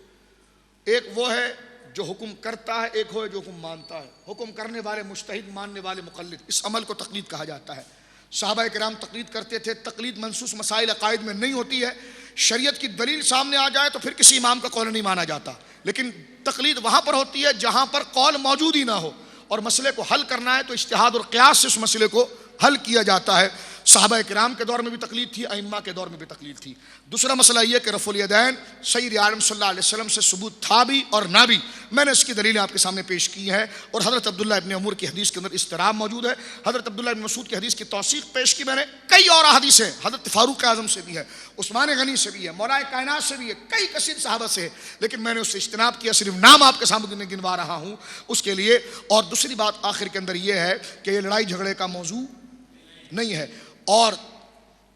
A: ایک وہ ہے جو حکم کرتا ہے، ایک وہ ہے جو حکم مانتا ہے، حکم کرنے والے مجتہد، ماننے والے مقلد، اس عمل کو تقلید کہا جاتا ہے۔ صحابہ کرام تقلید کرتے تھے، تقلید منصوص مسائل عقائد میں نہیں ہوتی ہے، شریعت کی دلیل سامنے آ جائے تو پھر کسی امام کا قول نہیں مانا جاتا، لیکن تقلید وہاں پر ہوتی ہے جہاں پر قول موجود ہی نہ ہو، اور مسئلے کو حل کرنا ہے تو اجتہاد اور قیاس سے اس مسئلے کو حل کیا جاتا ہے۔ صحابہ کرام کے دور میں بھی تقلید تھی، ائمہ کے دور میں بھی تقلید تھی۔ دوسرا مسئلہ یہ کہ رفع الیدین سید عالم صلی اللہ علیہ وسلم سے ثبوت تھا بھی اور نہ بھی، میں نے اس کی دلیلیں آپ کے سامنے پیش کی ہیں، اور حضرت عبداللہ ابن عمر کی حدیث کے اندر اضطراب موجود ہے، حضرت عبداللہ ابن مسعود کی حدیث کی توثیق پیش کی میں نے، کئی اور حدیثیں حضرت فاروق اعظم سے بھی ہے، عثمان غنی سے بھی ہے، مولا کائنات سے بھی ہے، کئی کثیر صحابہ سے ہے، لیکن میں نے اس سے اجتناب کیا، صرف نام آپ کے سامنے گنوا رہا ہوں اس کے لیے۔ اور دوسری بات آخر کے اندر یہ ہے کہ یہ لڑائی جھگڑے کا موضوع نہیں ہے، اور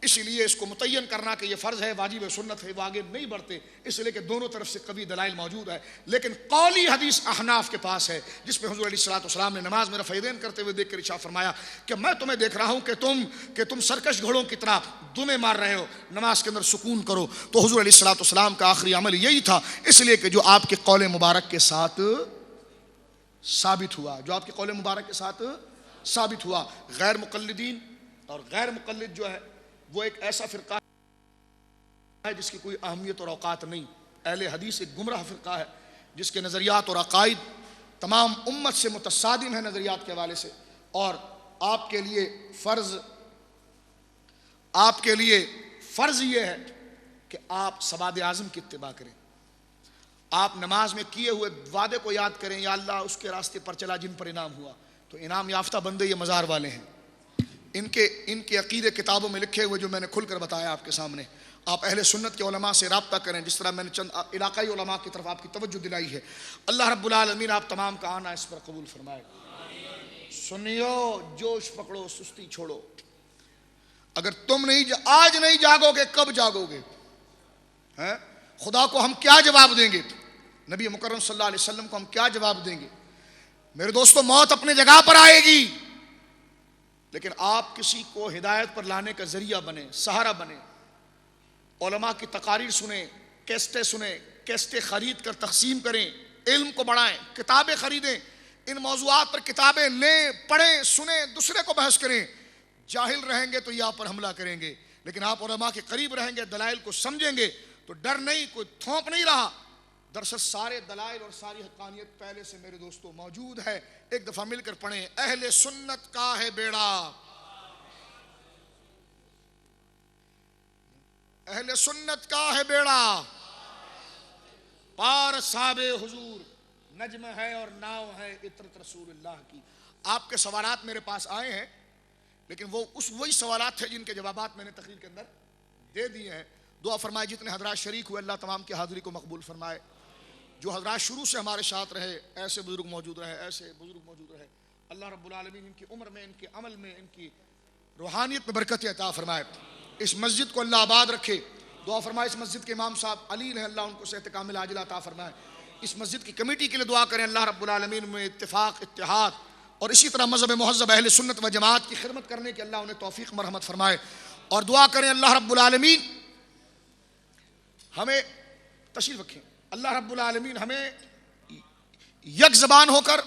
A: اس لیے اس کو متعین کرنا کہ یہ فرض ہے، واجب ہے، سنت ہے، وہ آگے نہیں بڑھتے، اس لیے کہ دونوں طرف سے قوی دلائل موجود ہے، لیکن قولی حدیث احناف کے پاس ہے، جس میں حضور علیہ الصلوۃ والسلام نے نماز میں رفع یدین کرتے ہوئے دیکھ کر ارشاد فرمایا کہ میں تمہیں دیکھ رہا ہوں کہ تم سرکش گھوڑوں کی طرح دمیں مار رہے ہو، نماز کے اندر سکون کرو، تو حضور علیہ الصلوۃ والسلام کا آخری عمل یہی تھا، اس لیے کہ جو آپ کے قول مبارک کے ساتھ ثابت ہوا، جو آپ کے قول مبارک کے ساتھ ثابت ہوا۔ غیر مقلدین اور غیر مقلد جو ہے وہ ایک ایسا فرقہ ہے جس کی کوئی اہمیت اور اوقات نہیں، اہل حدیث ایک گمراہ فرقہ ہے جس کے نظریات اور عقائد تمام امت سے متصادم ہیں نظریات کے حوالے سے، اور آپ کے لیے فرض یہ ہے کہ آپ سواد اعظم کی اتباع کریں. آپ نماز میں کیے ہوئے وعدے کو یاد کریں, یا اللہ اس کے راستے پر چلا جن پر انعام ہوا. تو انعام یافتہ بندے یہ مزار والے ہیں. ان کے عقیدے کتابوں میں لکھے ہوئے جو میں نے کھل کر بتایا آپ کے سامنے. آپ اہل سنت کے علماء سے رابطہ کریں, جس طرح میں نے چند علاقائی علماء کی طرف آپ کی توجہ دلائی ہے. اللہ رب العالمین آپ تمام کا آنا اس پر قبول فرمائے. سنیو, جوش پکڑو, سستی چھوڑو. اگر تم آج نہیں جاگو گے کب جاگو گے؟ خدا کو ہم کیا جواب دیں گے؟ نبی مکرم صلی اللہ علیہ وسلم کو ہم کیا جواب دیں گے؟ میرے دوستو, موت اپنے جگہ پر آئے گی, لیکن آپ کسی کو ہدایت پر لانے کا ذریعہ بنے, سہارا بنے. علماء کی تقاریر سنیں, کیسٹیں خرید کر تقسیم کریں, علم کو بڑھائیں, کتابیں خریدیں, ان موضوعات پر کتابیں لیں, پڑھیں, سنیں, دوسرے کو بحث کریں. جاہل رہیں گے تو یہ آپ پر حملہ کریں گے, لیکن آپ علماء کے قریب رہیں گے, دلائل کو سمجھیں گے تو ڈر نہیں, کوئی تھوپ نہیں رہا. دراصل سارے دلائل اور ساری حقانیت پہلے سے میرے دوستوں موجود ہے. ایک دفعہ مل کر پڑھیں, اہل سنت کا ہے بیڑا, اہل سنت کا ہے بیڑا, پار صاحب حضور, نجم ہے اور ناؤ ہے عطرت رسول اللہ کی. آپ کے سوالات میرے پاس آئے ہیں, لیکن وہ وہی سوالات تھے جن کے جوابات میں نے تقریر کے اندر دے دیے ہیں. دعا فرمائے جتنے حضرات شریک ہوئے اللہ تمام کی حاضری کو مقبول فرمائے. جو حضرات شروع سے ہمارے ساتھ رہے, ایسے بزرگ موجود رہے, اللہ رب العالمین ان کی عمر میں, ان کے عمل میں, ان کی روحانیت میں برکت عطا فرمائے. اس مسجد کو اللہ آباد رکھے. دعا فرمائے اس مسجد کے امام صاحب علی ہیں, اللہ ان کو صحت کامل عاجلہ عطا فرمائے. اس مسجد کی کمیٹی کے لیے دعا کریں, اللہ رب العالمین میں اتفاق, اتحاد اور اسی طرح مذہب مہذب اہل سنت و جماعت کی خدمت کرنے کے اللہ انہیں توفیق مرحمت فرمائے. اور دعا کریں اللہ رب العالمین ہمیں, تشریف رکھیں, اللہ رب العالمین ہمیں یک زبان ہو کر,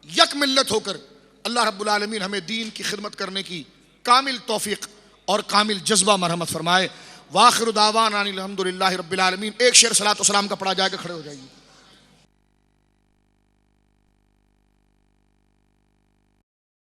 A: یک ملت ہو کر, اللہ رب العالمین ہمیں دین کی خدمت کرنے کی کامل توفیق اور کامل جذبہ مرحمت فرمائے. وآخر دعوانا الحمدللہ رب العالمین. ایک شعر صلاۃ و سلام کا پڑھا جائے گا, کھڑے ہو جائیے.